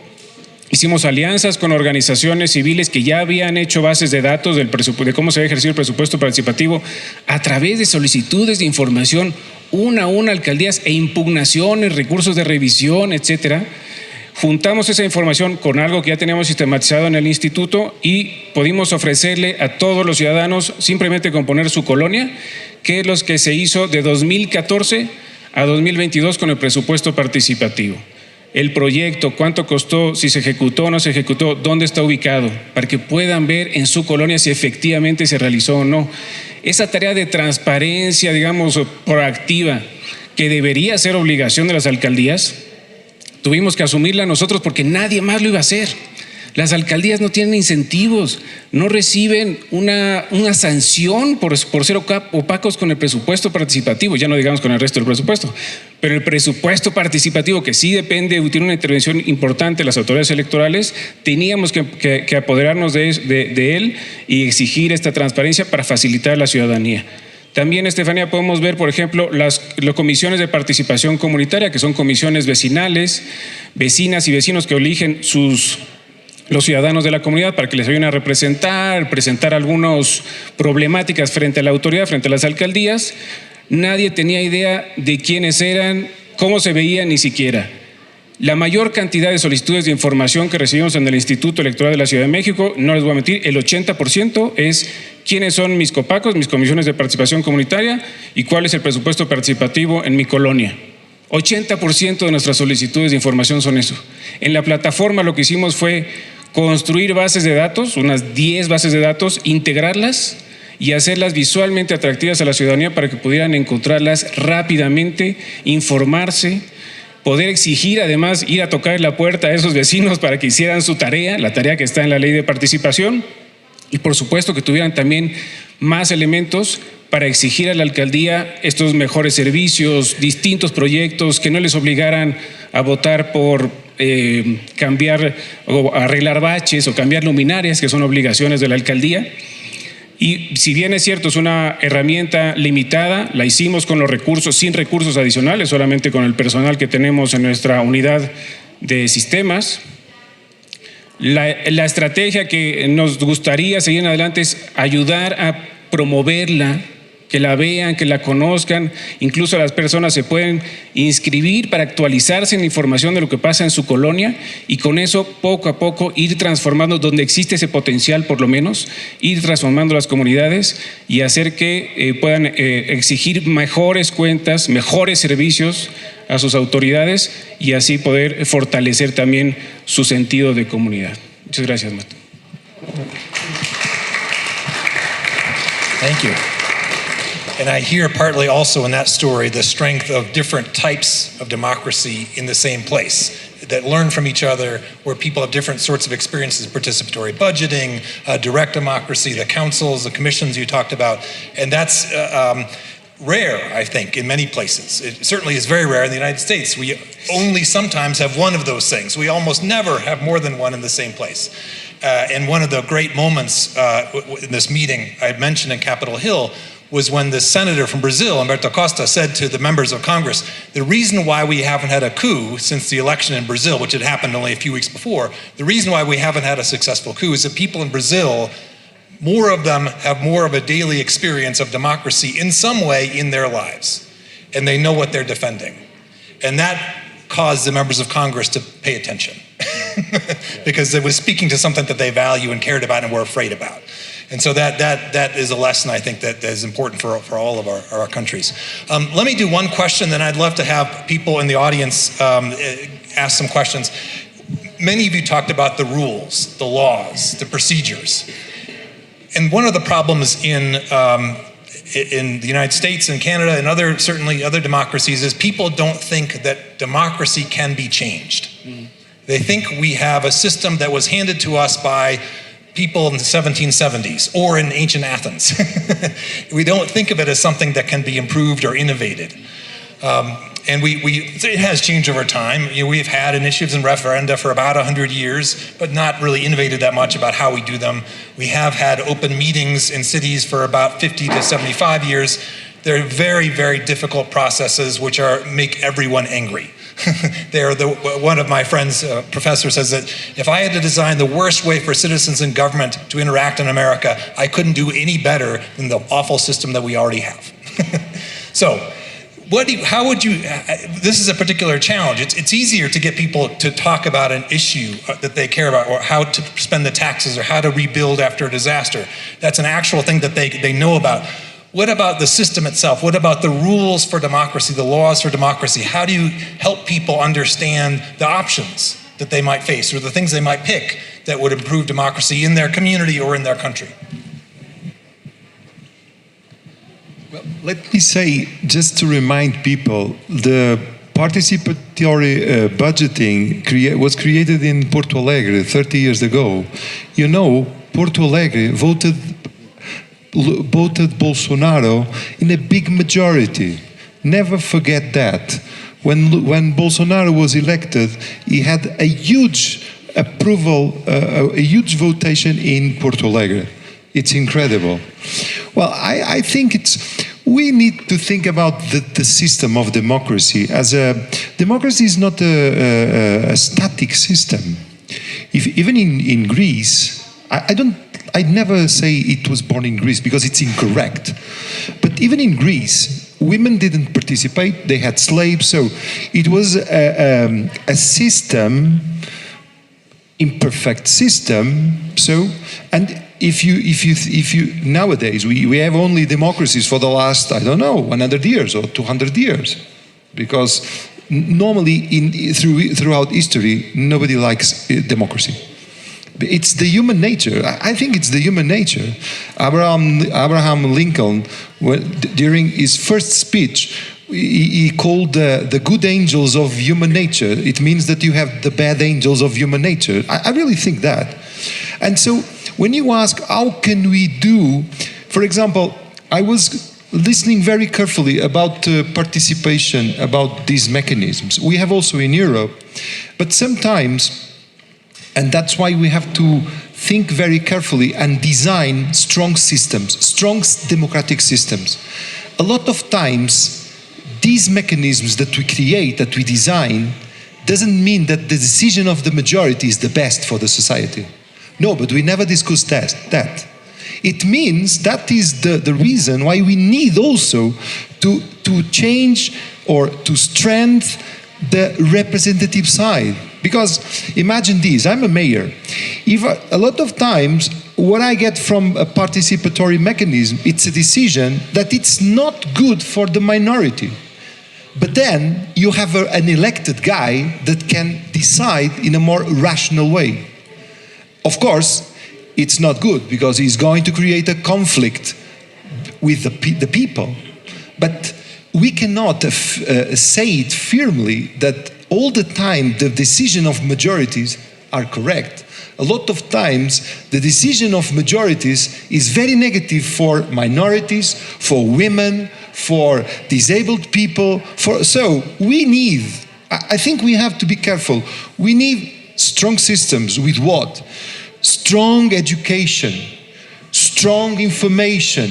hicimos alianzas con organizaciones civiles que ya habían hecho bases de datos de cómo se había ejercido el presupuesto participativo a través de solicitudes de información una a una, alcaldías e impugnaciones, recursos de revisión, etcétera. Juntamos esa información con algo que ya teníamos sistematizado en el instituto y pudimos ofrecerle a todos los ciudadanos simplemente con poner su colonia, que es lo que se hizo de 2014 a 2022 con el presupuesto participativo. El proyecto, cuánto costó, si se ejecutó o no se ejecutó, dónde está ubicado, para que puedan ver en su colonia si efectivamente se realizó o no. Esa tarea de transparencia, digamos, proactiva, que debería ser obligación de las alcaldías, tuvimos que asumirla nosotros porque nadie más lo iba a hacer. Las alcaldías no tienen incentivos, no reciben una sanción por ser opacos con el presupuesto participativo, ya no digamos con el resto del presupuesto, pero el presupuesto participativo, que sí depende, tiene una intervención importante de las autoridades electorales, teníamos que apoderarnos de él y exigir esta transparencia para facilitar a la ciudadanía. También, Estefanía, podemos ver, por ejemplo, las comisiones de participación comunitaria, que son comisiones vecinales, vecinas y vecinos que eligen los ciudadanos de la comunidad para que les vayan a presentar algunas problemáticas frente a la autoridad, frente a las alcaldías. Nadie tenía idea de quiénes eran, cómo se veían ni siquiera. La mayor cantidad de solicitudes de información que recibimos en el Instituto Electoral de la Ciudad de México, no les voy a mentir, el 80% es quiénes son mis copacos, mis comisiones de participación comunitaria y cuál es el presupuesto participativo en mi colonia. 80% de nuestras solicitudes de información son eso. En la plataforma lo que hicimos fue construir bases de datos, unas 10 bases de datos, integrarlas y hacerlas visualmente atractivas a la ciudadanía para que pudieran encontrarlas rápidamente, informarse, poder exigir, además, ir a tocar la puerta a esos vecinos para que hicieran su tarea, la tarea que está en la ley de participación, y por supuesto que tuvieran también más elementos para exigir a la alcaldía estos mejores servicios, distintos proyectos, que no les obligaran a votar por cambiar o arreglar baches o cambiar luminarias, que son obligaciones de la alcaldía. Y si bien es cierto, es una herramienta limitada, la hicimos con los recursos, sin recursos adicionales, solamente con el personal que tenemos en nuestra unidad de sistemas. La estrategia que nos gustaría seguir en adelante es ayudar a promoverla, que la vean, que la conozcan. Incluso las personas se pueden inscribir para actualizarse en la información de lo que pasa en su colonia y con eso poco a poco ir transformando donde existe ese potencial, por lo menos, ir transformando las comunidades y hacer que puedan exigir mejores cuentas, mejores servicios a sus autoridades y así poder fortalecer también su sentido de comunidad. Muchas gracias, Matt. Thank you. And I hear partly also in that story the strength of different types of democracy in the same place that learn from each other, where people have different sorts of experiences, participatory budgeting, direct democracy, the councils, the commissions you talked about. And that's rare, I think, in many places. It certainly is very rare in the United States. We only sometimes have one of those things. We almost never have more than one in the same place. And one of the great moments in this meeting I had mentioned in Capitol Hill was when the senator from Brazil, Humberto Costa, said to the members of Congress, the reason why we haven't had a coup since the election in Brazil, which had happened only a few weeks before, the reason why we haven't had a successful coup is that people in Brazil, more of them have more of a daily experience of democracy in some way in their lives, and they know what they're defending. And that caused the members of Congress to pay attention because it was speaking to something that they value and cared about and were afraid about. And so that is a lesson I think that is important for all of our countries. Let me do one question, then I'd love to have people in the audience ask some questions. Many of you talked about the rules, the laws, the procedures. And one of the problems in the United States and Canada and certainly other democracies is people don't think that democracy can be changed. They think we have a system that was handed to us by people in the 1770s or in ancient Athens. We don't think of it as something that can be improved or innovated. And it has changed over time. You know, we've had initiatives and referenda for about 100 years, but not really innovated that much about how we do them. We have had open meetings in cities for about 50 to 75 years. They're very, very difficult processes which make everyone angry. One of my friends, professor, says that if I had to design the worst way for citizens in government to interact in America, I couldn't do any better than the awful system that we already have. So, this is a particular challenge. It's easier to get people to talk about an issue that they care about, or how to spend the taxes, or how to rebuild after a disaster. That's an actual thing that they know about. What about the system itself? What about the rules for democracy, the laws for democracy? How do you help people understand the options that they might face, or the things they might pick that would improve democracy in their community or in their country? Well, let me say, just to remind people, the participatory budgeting was created in Porto Alegre 30 years ago. You know, Porto Alegre voted Bolsonaro in a big majority. Never forget that. When Bolsonaro was elected, he had a huge approval, a huge votation in Porto Alegre. It's incredible. Well, I think we need to think about the system of democracy as democracy is not a static system. Even in Greece, I'd never say it was born in Greece because it's incorrect. But even in Greece, women didn't participate, they had slaves, so it was a system, imperfect system. So, and if you nowadays we have only democracies for the last, I don't know, 100 years or 200 years, because normally throughout history nobody likes democracy. It's the human nature. I think it's the human nature. Abraham Lincoln, during his first speech, he called the good angels of human nature. It means that you have the bad angels of human nature. I really think that. And so when you ask, how can we do, for example, I was listening very carefully about participation, about these mechanisms. We have also in Europe, but sometimes, and that's why we have to think very carefully and design strong systems, strong democratic systems. A lot of times, these mechanisms that we create, that we design, doesn't mean that the decision of the majority is the best for the society. No, but we never discuss that. It means that is the reason why we need also to change or to strengthen the representative side. Because imagine this, I'm a mayor. If a lot of times what I get from a participatory mechanism, it's a decision that it's not good for the minority. But then you have an elected guy that can decide in a more rational way. Of course, it's not good because he's going to create a conflict with the people. But we cannot say it firmly that all the time the decision of majorities are correct. A lot of times the decision of majorities is very negative for minorities, for women, for disabled people. So we need, I think we have to be careful. We need strong systems with what? Strong education, strong information,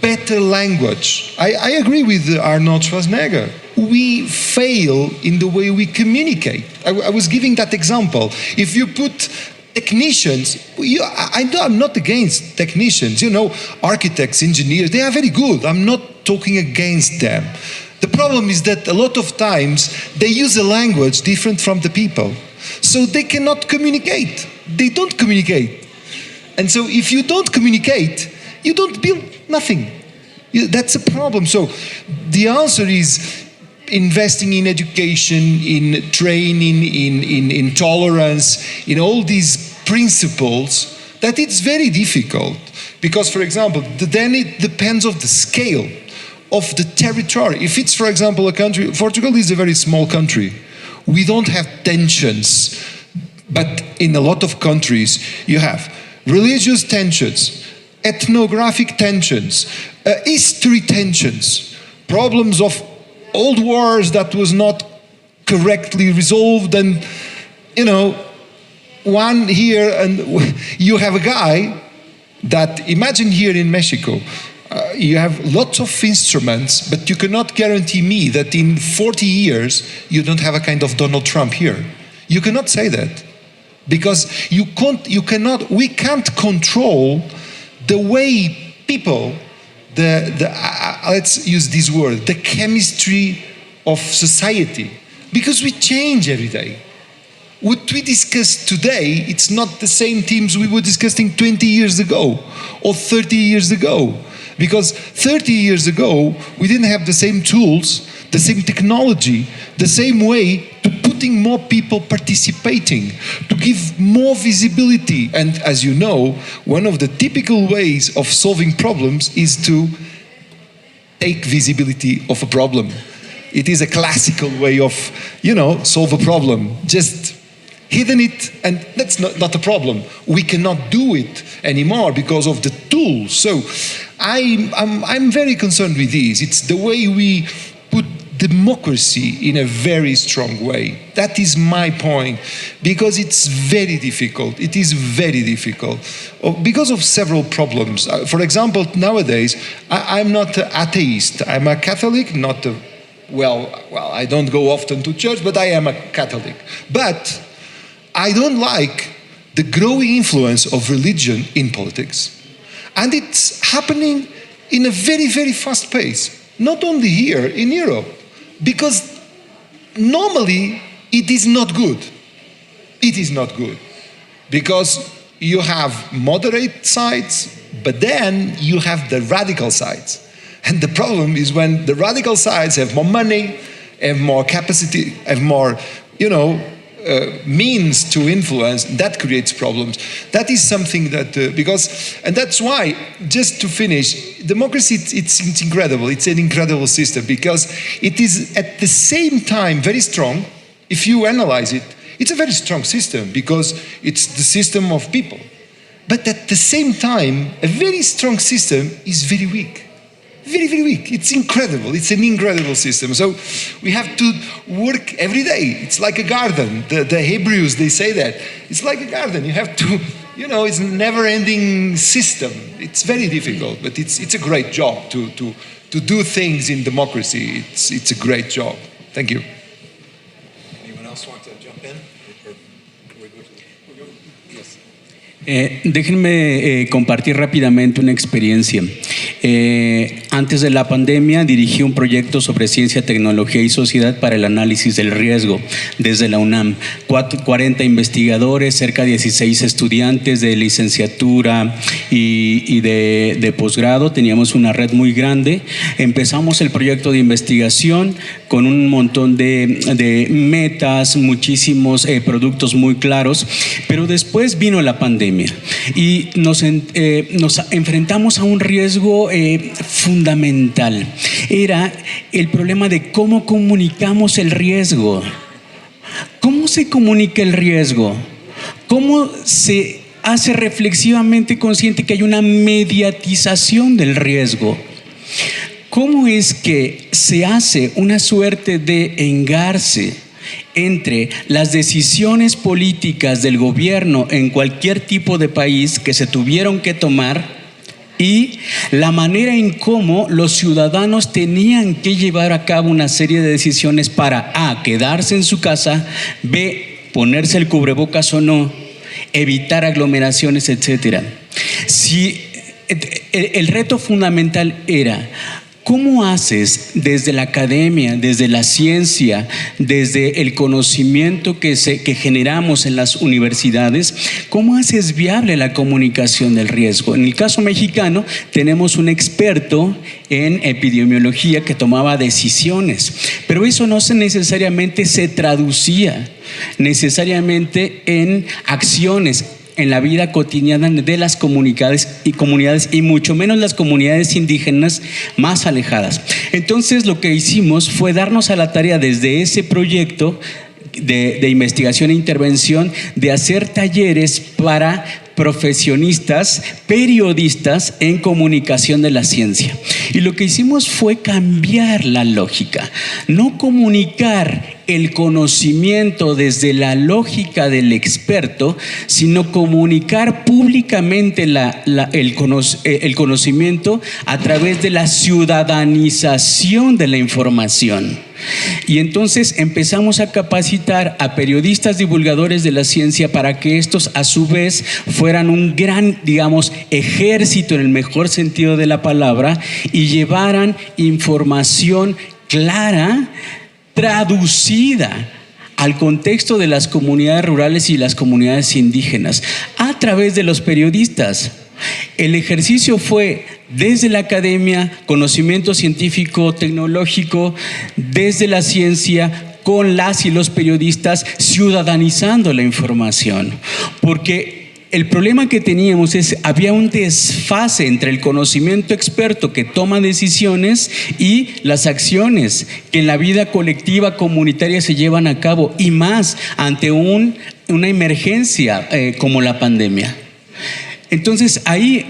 better language. I agree with Arnold Schwarzenegger. We fail in the way we communicate. I was giving that example. If you put technicians, I'm not against technicians, architects, engineers, they are very good. I'm not talking against them. The problem is that a lot of times they use a language different from the people. So they cannot communicate. They don't communicate. And so if you don't communicate, you don't build nothing. That's a problem. So the answer is investing in education, in training, in tolerance, in all these principles, that it's very difficult. Because, for example, then it depends on the scale of the territory. If it's, for example, a country, Portugal is a very small country. We don't have tensions. But in a lot of countries, you have religious tensions, ethnographic tensions, history tensions, problems of old wars that was not correctly resolved, and one here, and you have a guy that, imagine here in Mexico, you have lots of instruments, but you cannot guarantee me that in 40 years you don't have a kind of Donald Trump here. You cannot say that. Because we can't control the way people, let's use this word, the chemistry of society. Because we change every day. What we discuss today, it's not the same themes we were discussing 20 years ago or 30 years ago. Because 30 years ago, we didn't have the same tools, the same technology, the same way to putting more people participating, to give more visibility. And as you know, one of the typical ways of solving problems is to take visibility of a problem. It is a classical way of, solve a problem. Just hidden it, and that's not a problem. We cannot do it anymore because of the tools. So I'm very concerned with this. It's the way we put democracy in a very strong way. That is my point, because it's very difficult. It is very difficult because of several problems. For example, nowadays, I'm not an atheist. I'm a Catholic, not a, well, I don't go often to church, but I am a Catholic. But I don't like the growing influence of religion in politics. And it's happening in a very, very fast pace. Not only here in Europe, because normally it is not good. It is not good. Because you have moderate sides, but then you have the radical sides. And the problem is when the radical sides have more money, have more capacity, have more, means to influence, that creates problems. That is something that, and that's why, just to finish, democracy, it's incredible. It's an incredible system because it is at the same time very strong. If you analyze it, it's a very strong system because it's the system of people. But at the same time, a very strong system is very weak. Very, very weak. It's incredible. It's an incredible system. So we have to work every day. It's like a garden. The Hebrews, they say that. It's like a garden. You have to, it's a never-ending system. It's very difficult, but it's a great job to do things in democracy. It's a great job. Thank you. Anyone else want to jump in? Déjenme compartir rápidamente una experiencia. Antes de la pandemia dirigí un proyecto sobre ciencia, tecnología y sociedad para el análisis del riesgo desde la UNAM. 40 investigadores, cerca de 16 estudiantes de licenciatura y de posgrado. Teníamos una red muy grande. Empezamos el proyecto de investigación con un montón de metas, muchísimos productos muy claros, pero después vino la pandemia y nos enfrentamos a un riesgo fundamental. Era el problema de cómo comunicamos el riesgo. ¿Cómo se comunica el riesgo? ¿Cómo se hace reflexivamente consciente que hay una mediatización del riesgo? ¿Cómo es que se hace una suerte de engarce entre las decisiones políticas del gobierno en cualquier tipo de país que se tuvieron que tomar y la manera en cómo los ciudadanos tenían que llevar a cabo una serie de decisiones para A, quedarse en su casa, B, ponerse el cubrebocas o no, evitar aglomeraciones, etcétera? Si el reto fundamental era ¿cómo haces desde la academia, desde la ciencia, desde el conocimiento que generamos en las universidades, cómo haces viable la comunicación del riesgo? En el caso mexicano tenemos un experto en epidemiología que tomaba decisiones, pero eso no necesariamente se traducía necesariamente en acciones en la vida cotidiana de las comunidades y mucho menos las comunidades indígenas más alejadas. Entonces lo que hicimos fue darnos a la tarea desde ese proyecto de investigación e intervención de hacer talleres para profesionistas, periodistas en comunicación de la ciencia. Y lo que hicimos fue cambiar la lógica, no comunicar el conocimiento desde la lógica del experto, sino comunicar públicamente el conocimiento a través de la ciudadanización de la información. Y entonces empezamos a capacitar a periodistas divulgadores de la ciencia para que estos a su vez fueran un gran, ejército en el mejor sentido de la palabra y llevaran información clara, traducida al contexto de las comunidades rurales y las comunidades indígenas a través de los periodistas. El ejercicio fue desde la academia, conocimiento científico, tecnológico, desde la ciencia, con las y los periodistas, ciudadanizando la información. Porque el problema que teníamos había un desfase entre el conocimiento experto que toma decisiones y las acciones que en la vida colectiva, comunitaria se llevan a cabo, y más ante una emergencia como la pandemia. Entonces ahí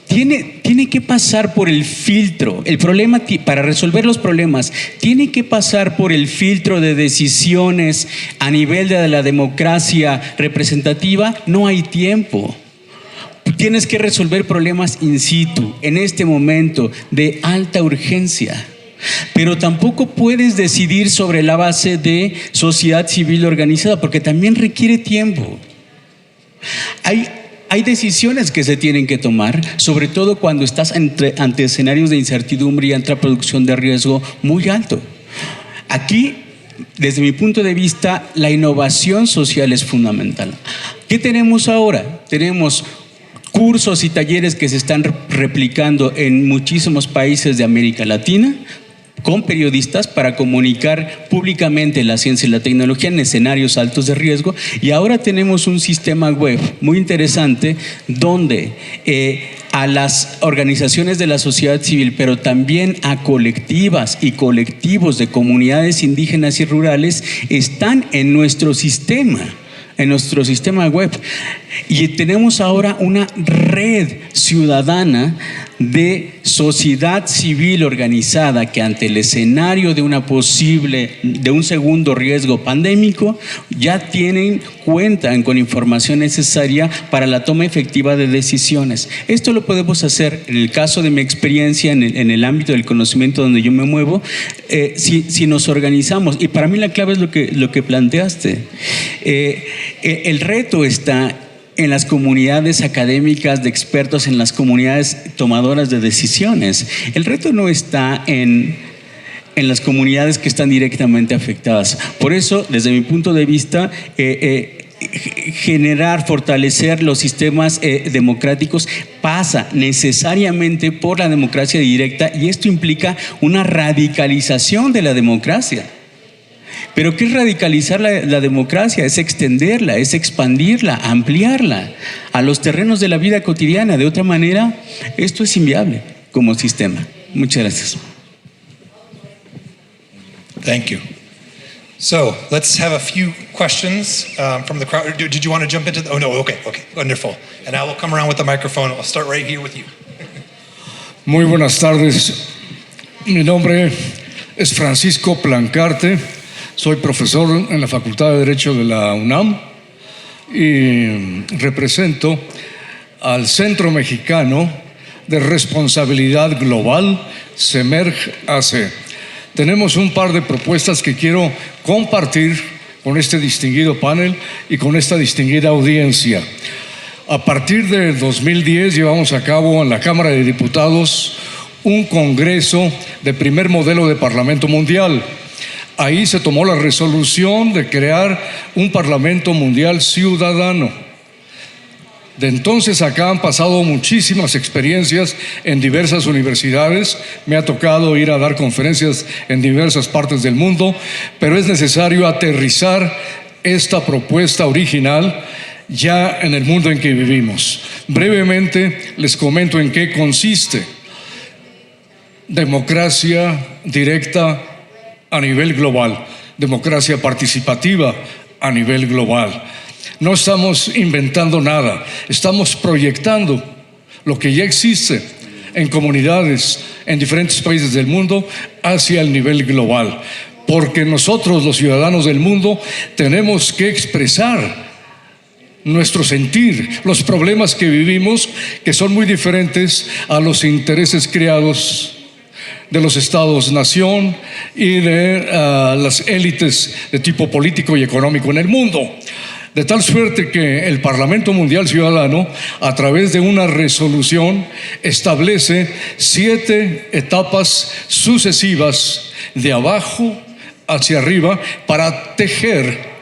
tiene que pasar por el filtro. El problema, para resolver los problemas, tiene que pasar por el filtro de decisiones a nivel de la democracia representativa. No hay tiempo. Tienes que resolver problemas in situ, en este momento de alta urgencia. Pero tampoco puedes decidir sobre la base de sociedad civil organizada, porque también requiere tiempo. Hay decisiones que se tienen que tomar, sobre todo cuando estás ante escenarios de incertidumbre y ante producción de riesgo muy alto. Aquí, desde mi punto de vista, la innovación social es fundamental. ¿Qué tenemos ahora? Tenemos cursos y talleres que se están replicando en muchísimos países de América Latina, con periodistas para comunicar públicamente la ciencia y la tecnología en escenarios altos de riesgo, y ahora tenemos un sistema web muy interesante donde a las organizaciones de la sociedad civil, pero también a colectivas y colectivos de comunidades indígenas y rurales, están en nuestro sistema web. Y tenemos ahora una red ciudadana de sociedad civil organizada que ante el escenario de un segundo riesgo pandémico ya cuentan con información necesaria para la toma efectiva de decisiones. Esto lo podemos hacer, en el caso de mi experiencia en el ámbito del conocimiento donde yo me muevo, si nos organizamos. Y para mí la clave es lo que planteaste. El reto está en las comunidades académicas de expertos, en las comunidades tomadoras de decisiones. El reto no está en las comunidades que están directamente afectadas. Por eso, desde mi punto de vista, fortalecer los sistemas democráticos pasa necesariamente por la democracia directa, y esto implica una radicalización de la democracia. Pero ¿qué es radicalizar la democracia? Es extenderla, es expandirla, ampliarla a los terrenos de la vida cotidiana. De otra manera, esto es inviable como sistema. Muchas gracias. Thank you. So let's have a few questions from the crowd. Did you want to jump into oh, no, okay, wonderful. And I will come around with the microphone. I'll start right here with you. Muy buenas tardes. Mi nombre es Francisco Plancarte. Soy profesor en la Facultad de Derecho de la UNAM y represento al Centro Mexicano de Responsabilidad Global, CEMERG AC. Tenemos un par de propuestas que quiero compartir con este distinguido panel y con esta distinguida audiencia. A partir de 2010 llevamos a cabo en la Cámara de Diputados un congreso de primer modelo de Parlamento Mundial. Ahí se tomó la resolución de crear un Parlamento Mundial ciudadano. De entonces acá han pasado muchísimas experiencias en diversas universidades. Me ha tocado ir a dar conferencias en diversas partes del mundo, pero es necesario aterrizar esta propuesta original ya en el mundo en que vivimos. Brevemente les comento en qué consiste. Democracia directa a nivel global, democracia participativa a nivel global. No estamos inventando nada, estamos proyectando lo que ya existe en comunidades en diferentes países del mundo hacia el nivel global, porque nosotros, los ciudadanos del mundo, tenemos que expresar nuestro sentir, los problemas que vivimos, que son muy diferentes a los intereses creados de los estados-nación y de las élites de tipo político y económico en el mundo. De tal suerte que el Parlamento Mundial Ciudadano, a través de una resolución, establece 7 etapas sucesivas de abajo hacia arriba para tejer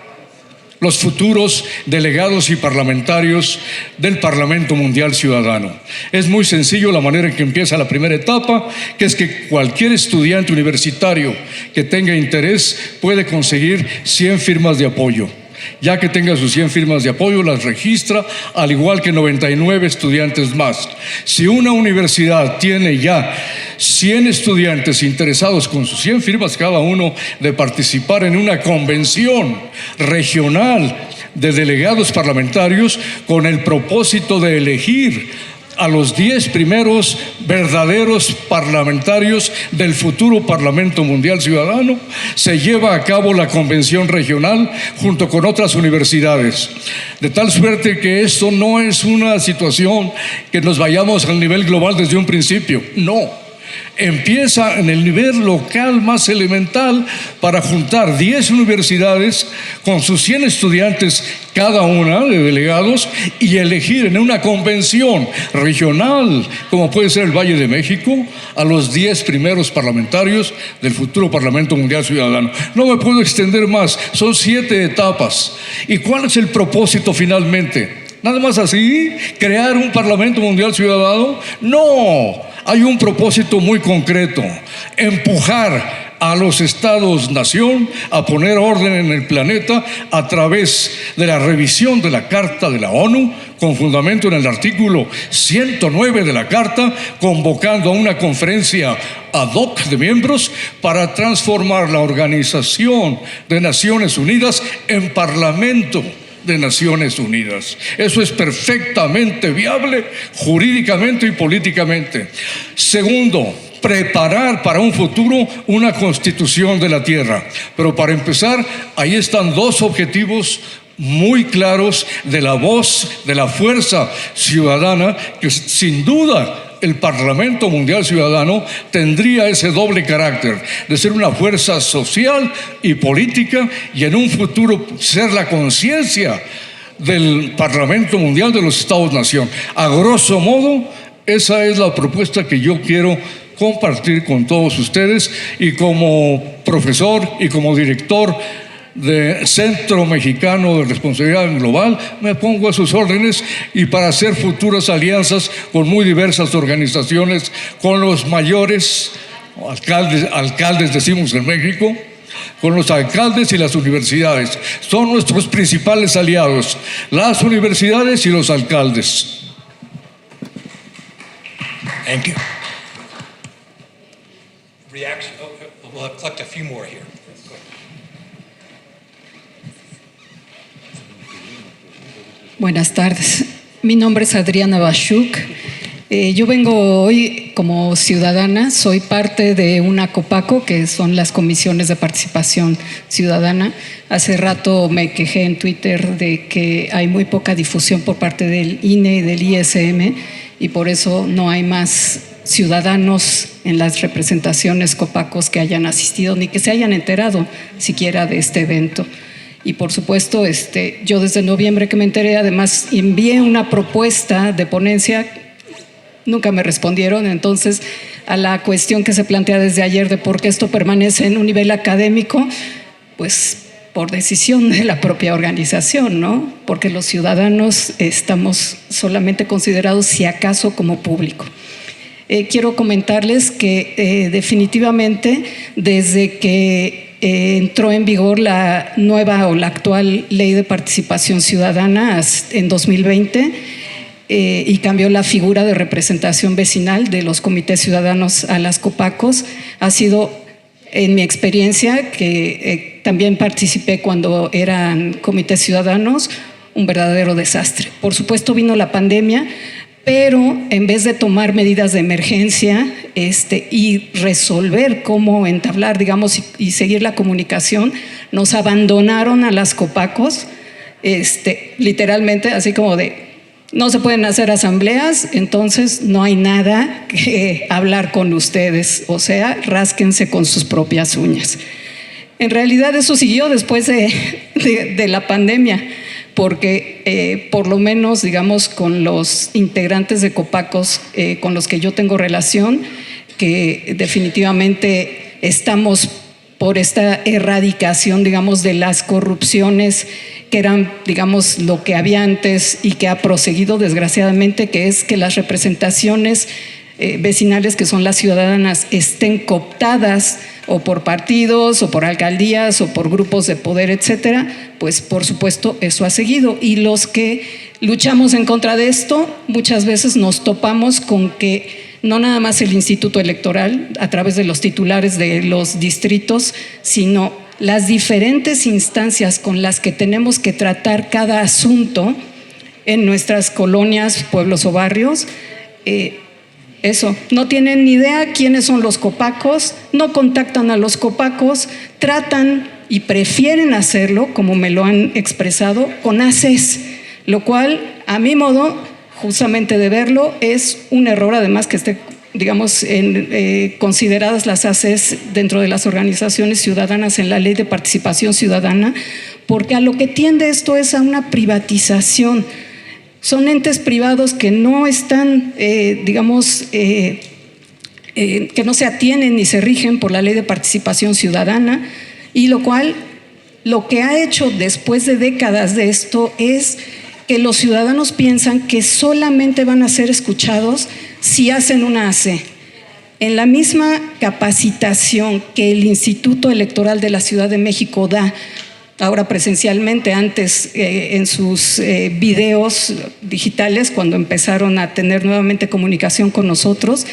los futuros delegados y parlamentarios del Parlamento Mundial Ciudadano. Es muy sencillo la manera en que empieza la primera etapa, que es que cualquier estudiante universitario que tenga interés puede conseguir 100 firmas de apoyo. Ya que tenga sus 100 firmas de apoyo, las registra, al igual que 99 estudiantes más. Si una universidad tiene ya 100 estudiantes interesados con sus 100 firmas cada uno de participar en una convención regional de delegados parlamentarios con el propósito de elegir a los 10 primeros verdaderos parlamentarios del futuro Parlamento Mundial Ciudadano, se lleva a cabo la convención regional junto con otras universidades. De tal suerte que esto no es una situación que nos vayamos al nivel global desde un principio, no. Empieza en el nivel local más elemental para juntar 10 universidades con sus 100 estudiantes cada una de delegados y elegir en una convención regional, como puede ser el Valle de México, a los 10 primeros parlamentarios del futuro Parlamento Mundial Ciudadano. No me puedo extender más, son 7 etapas. ¿Y cuál es el propósito finalmente? ¿Nada más así? ¿Crear un Parlamento Mundial Ciudadano? No. hay un propósito muy concreto: empujar a los estados-nación a poner orden en el planeta a través de la revisión de la Carta de la ONU, con fundamento en el artículo 109 de la Carta, convocando a una conferencia ad hoc de miembros para transformar la Organización de Naciones Unidas en Parlamento de Naciones Unidas. Eso es perfectamente viable jurídicamente y políticamente. Segundo, preparar para un futuro una constitución de la tierra. Pero para empezar, ahí están dos objetivos muy claros de la voz, de la fuerza ciudadana, que sin duda el Parlamento Mundial Ciudadano tendría ese doble carácter de ser una fuerza social y política, y en un futuro ser la conciencia del Parlamento Mundial de los Estados-Nación. A grosso modo, esa es la propuesta que yo quiero compartir con todos ustedes, y como profesor y como director de Centro Mexicano de Responsabilidad Global me pongo a sus órdenes, y para hacer futuras alianzas con muy diversas organizaciones, con los mayores alcaldes decimos en México, con los alcaldes y las universidades. Son nuestros principales aliados, las universidades y los alcaldes. Thank you. Reaction. Oh, we'll collect a few more here. Buenas tardes. Mi nombre es Adriana Bashuk. Yo vengo hoy como ciudadana, soy parte de una COPACO, que son las comisiones de participación ciudadana. Hace rato me quejé en Twitter de que hay muy poca difusión por parte del INE y del ISM, y por eso no hay más ciudadanos en las representaciones COPACOS que hayan asistido ni que se hayan enterado siquiera de este evento. Y por supuesto, yo desde noviembre que me enteré, además envié una propuesta de ponencia, nunca me respondieron. Entonces, a la cuestión que se plantea desde ayer de por qué esto permanece en un nivel académico, pues por decisión de la propia organización, ¿no? Porque los ciudadanos estamos solamente considerados, si acaso, como público. Quiero comentarles que definitivamente desde que entró en vigor la nueva o la actual Ley de Participación Ciudadana en 2020 y cambió la figura de representación vecinal de los comités ciudadanos a las COPACOS, ha sido, en mi experiencia, que también participé cuando eran comités ciudadanos, un verdadero desastre. Por supuesto vino la pandemia, pero en vez de tomar medidas de emergencia y resolver cómo entablar, digamos, y seguir la comunicación, nos abandonaron a las COPACOS, literalmente, así como de, no se pueden hacer asambleas, entonces no hay nada que hablar con ustedes, o sea, rásquense con sus propias uñas. En realidad eso siguió después de la pandemia, porque por lo menos, digamos, con los integrantes de COPACOS con los que yo tengo relación, que definitivamente estamos por esta erradicación, digamos, de las corrupciones que eran, digamos, lo que había antes y que ha proseguido desgraciadamente, que es que las representaciones vecinales, que son las ciudadanas, estén cooptadas o por partidos o por alcaldías o por grupos de poder, etcétera, pues por supuesto eso ha seguido. Y los que luchamos en contra de esto, muchas veces nos topamos con que no nada más el Instituto Electoral, a través de los titulares de los distritos, sino las diferentes instancias con las que tenemos que tratar cada asunto en nuestras colonias, pueblos o barrios, eso, no tienen ni idea quiénes son los COPACOS, no contactan a los COPACOS, tratan y prefieren hacerlo, como me lo han expresado, con ACES, lo cual, a mi modo, justamente de verlo, es un error, además que esté, digamos, consideradas las ACES dentro de las organizaciones ciudadanas en la Ley de Participación Ciudadana, porque a lo que tiende esto es a una privatización. Son entes privados que no están, digamos, que no se atienen ni se rigen por la Ley de Participación Ciudadana, y lo cual, lo que ha hecho después de décadas de esto es que los ciudadanos piensan que solamente van a ser escuchados si hacen una AC. En la misma capacitación que el Instituto Electoral de la Ciudad de México da, ahora presencialmente, antes en sus videos digitales, cuando empezaron a tener nuevamente comunicación con nosotros,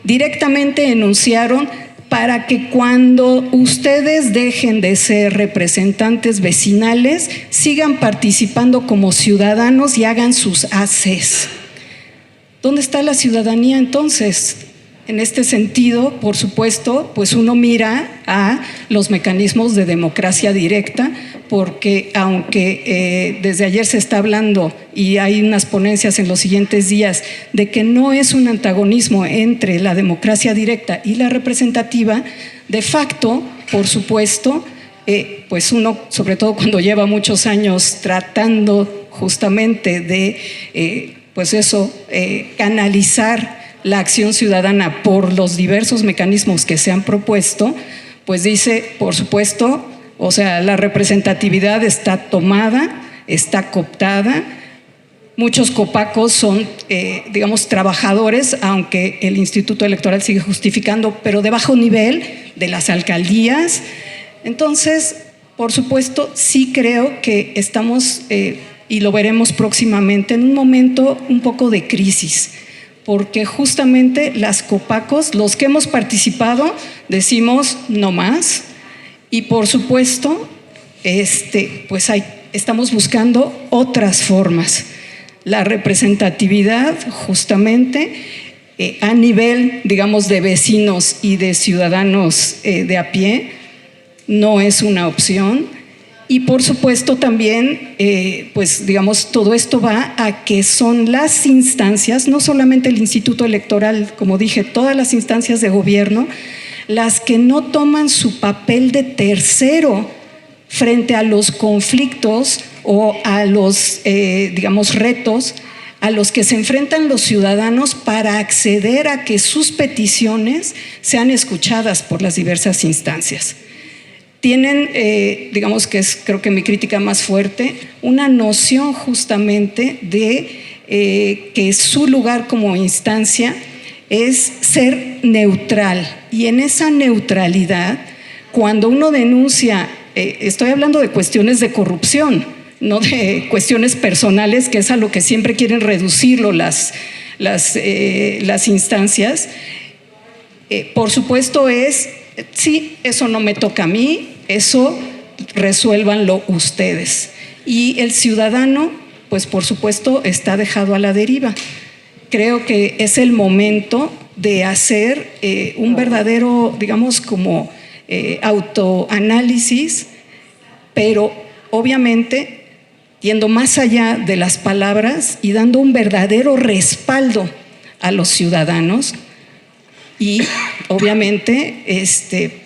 directamente enunciaron para que cuando ustedes dejen de ser representantes vecinales, sigan participando como ciudadanos y hagan sus haces. ¿Dónde está la ciudadanía entonces? En este sentido, por supuesto, pues uno mira a los mecanismos de democracia directa, porque aunque desde ayer se está hablando y hay unas ponencias en los siguientes días de que no es un antagonismo entre la democracia directa y la representativa, de facto, por supuesto, pues uno, sobre todo cuando lleva muchos años tratando justamente de, canalizar la acción ciudadana por los diversos mecanismos que se han propuesto, pues dice, por supuesto, o sea, la representatividad está tomada, está cooptada. Muchos copacos son, trabajadores, aunque el Instituto Electoral sigue justificando, pero de bajo nivel, de las alcaldías. Entonces, por supuesto, sí creo que estamos, y lo veremos próximamente, en un momento un poco de crisis, porque justamente las copacos, los que hemos participado, decimos no más, y por supuesto, estamos buscando otras formas. La representatividad, justamente, a nivel, digamos, de vecinos y de ciudadanos de a pie, no es una opción. Y por supuesto también, todo esto va a que son las instancias, no solamente el Instituto Electoral, como dije, todas las instancias de gobierno, las que no toman su papel de tercero frente a los conflictos o a los, retos a los que se enfrentan los ciudadanos para acceder a que sus peticiones sean escuchadas por las diversas instancias. Tienen, que es creo que mi crítica más fuerte, una noción justamente de que su lugar como instancia es ser neutral. Y en esa neutralidad, cuando uno denuncia, estoy hablando de cuestiones de corrupción, no de cuestiones personales, que es a lo que siempre quieren reducirlo las instancias, por supuesto sí, eso no me toca a mí, eso resuélvanlo ustedes. Y el ciudadano, pues por supuesto, está dejado a la deriva. Creo que es el momento de hacer un verdadero, autoanálisis, pero obviamente yendo más allá de las palabras y dando un verdadero respaldo a los ciudadanos. Y obviamente,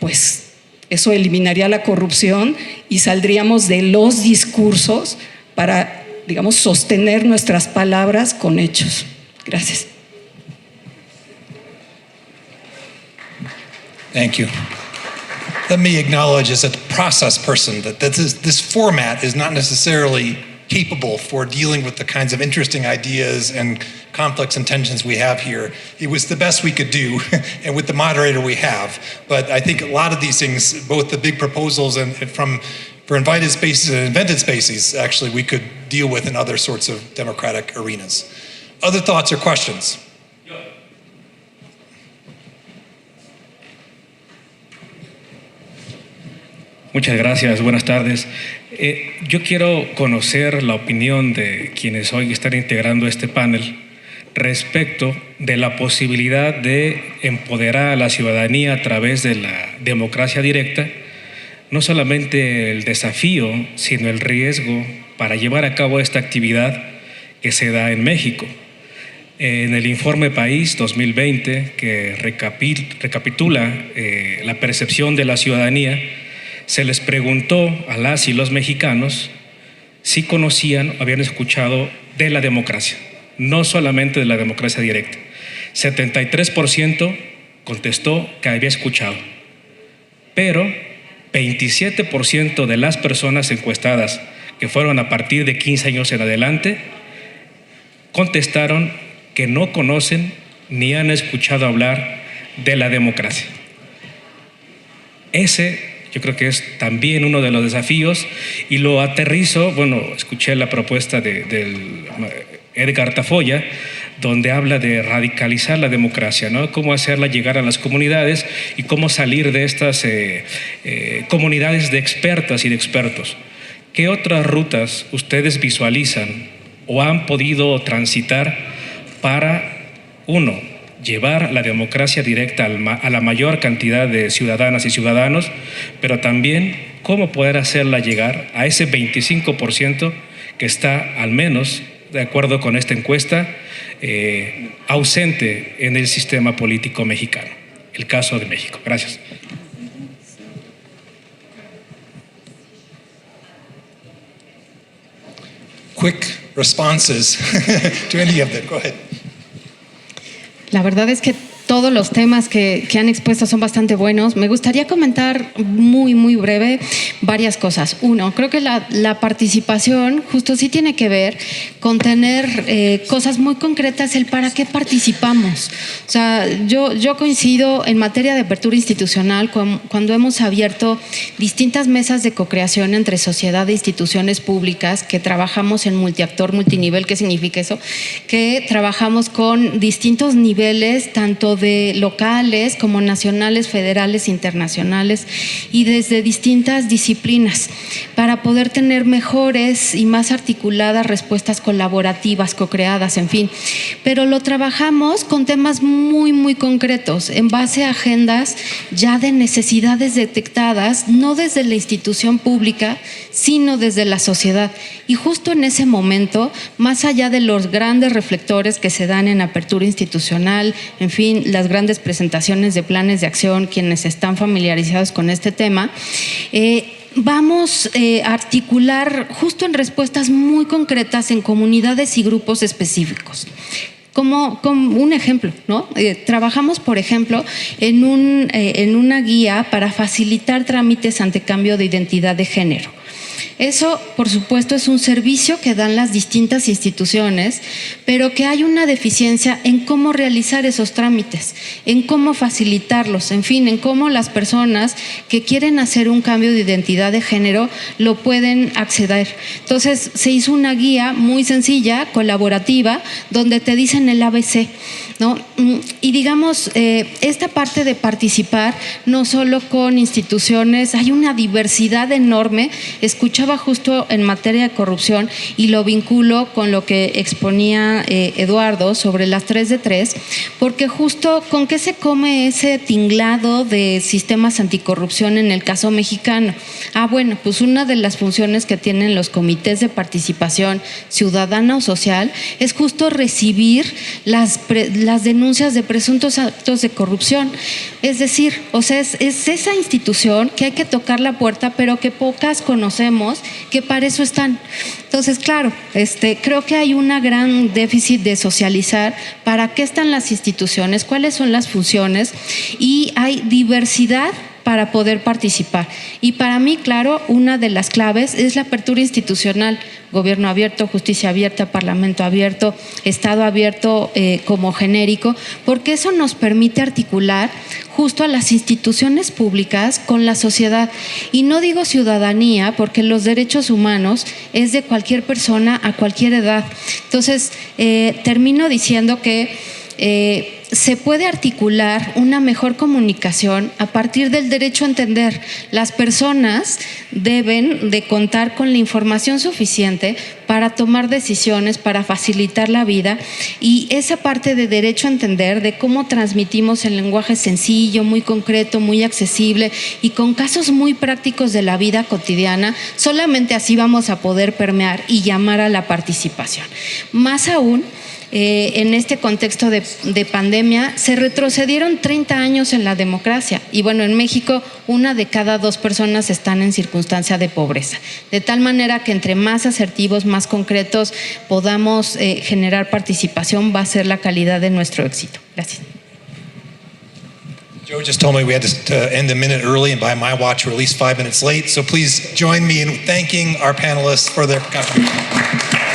pues eso eliminaría la corrupción y saldríamos de los discursos para, sostener nuestras palabras con hechos. Gracias. Thank you. Let me acknowledge as a process person that this format is not necessarily capable for dealing with the kinds of interesting ideas and conflicts and tensions we have here. It was the best we could do, and with the moderator we have. But I think a lot of these things, both the big proposals and for invited spaces and invented spaces, actually we could deal with in other sorts of democratic arenas. Other thoughts or questions? Muchas gracias, buenas tardes. Yo quiero conocer la opinión de quienes hoy están integrando este panel respecto de la posibilidad de empoderar a la ciudadanía a través de la democracia directa, no solamente el desafío, sino el riesgo para llevar a cabo esta actividad que se da en México. En el informe País 2020, que recapitula la percepción de la ciudadanía, se les preguntó a las y los mexicanos si conocían o habían escuchado de la democracia, no solamente de la democracia directa. 73% contestó que había escuchado, pero 27% de las personas encuestadas, que fueron a partir de 15 años en adelante, contestaron que no conocen ni han escuchado hablar de la democracia. Ese yo creo que es también uno de los desafíos y lo aterrizo, bueno, escuché la propuesta del Edgar Tafolla, donde habla de radicalizar la democracia, ¿no? Cómo hacerla llegar a las comunidades y cómo salir de estas comunidades de expertas y de expertos. ¿Qué otras rutas ustedes visualizan o han podido transitar para, uno, llevar la democracia directa a la mayor cantidad de ciudadanas y ciudadanos, pero también cómo poder hacerla llegar a ese 25% que está, al menos, de acuerdo con esta encuesta, ausente en el sistema político mexicano? El caso de México. Gracias. Quick responses to any of them. Go ahead. La verdad es que todos los temas que han expuesto son bastante buenos. Me gustaría comentar muy breve varias cosas. Uno, creo que la participación justo sí tiene que ver con tener cosas muy concretas, el para qué participamos. O sea, yo coincido en materia de apertura institucional cuando hemos abierto distintas mesas de cocreación entre sociedad e instituciones públicas que trabajamos en multiactor, multinivel. ¿Qué significa eso? Que trabajamos con distintos niveles, tanto de locales como nacionales, federales, internacionales y desde distintas disciplinas para poder tener mejores y más articuladas respuestas colaborativas, co-creadas, en fin. Pero lo trabajamos con temas muy concretos en base a agendas ya de necesidades detectadas, no desde la institución pública, sino desde la sociedad. Y justo en ese momento, más allá de los grandes reflectores que se dan en apertura institucional, en fin, las grandes presentaciones de planes de acción, quienes están familiarizados con este tema, vamos a articular justo en respuestas muy concretas en comunidades y grupos específicos. Como un ejemplo, ¿no? Trabajamos, por ejemplo, en una guía para facilitar trámites ante cambio de identidad de género. Eso, por supuesto, es un servicio que dan las distintas instituciones, pero que hay una deficiencia en cómo realizar esos trámites, en cómo facilitarlos, en fin, en cómo las personas que quieren hacer un cambio de identidad de género lo pueden acceder. Entonces, se hizo una guía muy sencilla, colaborativa, donde te dicen el ABC, ¿no? Y digamos, esta parte de participar, no solo con instituciones, hay una diversidad enorme. Escuchaba justo en materia de corrupción y lo vinculo con lo que exponía Eduardo sobre las 3 de 3, porque justo con qué se come ese tinglado de sistemas anticorrupción en el caso mexicano. Bueno, pues una de las funciones que tienen los comités de participación ciudadana o social es justo recibir las denuncias de presuntos actos de corrupción. Es decir, o sea, es esa institución que hay que tocar la puerta, pero que pocas conocemos, que para eso están. Entonces, claro, creo que hay una gran déficit de socializar para qué están las instituciones, cuáles son las funciones, y hay diversidad para poder participar. Y para mí, claro, una de las claves es la apertura institucional, gobierno abierto, justicia abierta, parlamento abierto, Estado abierto como genérico, porque eso nos permite articular justo a las instituciones públicas con la sociedad. Y no digo ciudadanía, porque los derechos humanos es de cualquier persona a cualquier edad. Entonces, termino diciendo que se puede articular una mejor comunicación a partir del derecho a entender. Las personas deben de contar con la información suficiente para tomar decisiones, para facilitar la vida, y esa parte de derecho a entender, de cómo transmitimos el lenguaje sencillo, muy concreto, muy accesible y con casos muy prácticos de la vida cotidiana, solamente así vamos a poder permear y llamar a la participación. Más aún, en este contexto de pandemia, se retrocedieron 30 años en la democracia y bueno, en México 1 de cada 2 personas están en circunstancia de pobreza, de tal manera que entre más asertivos, más concretos podamos generar participación, va a ser la calidad de nuestro éxito. Gracias. Joe just told me we had to end a minute early, and by my watch, we're at least 5 minutes late. So please join me in thanking our panelists for their contribution.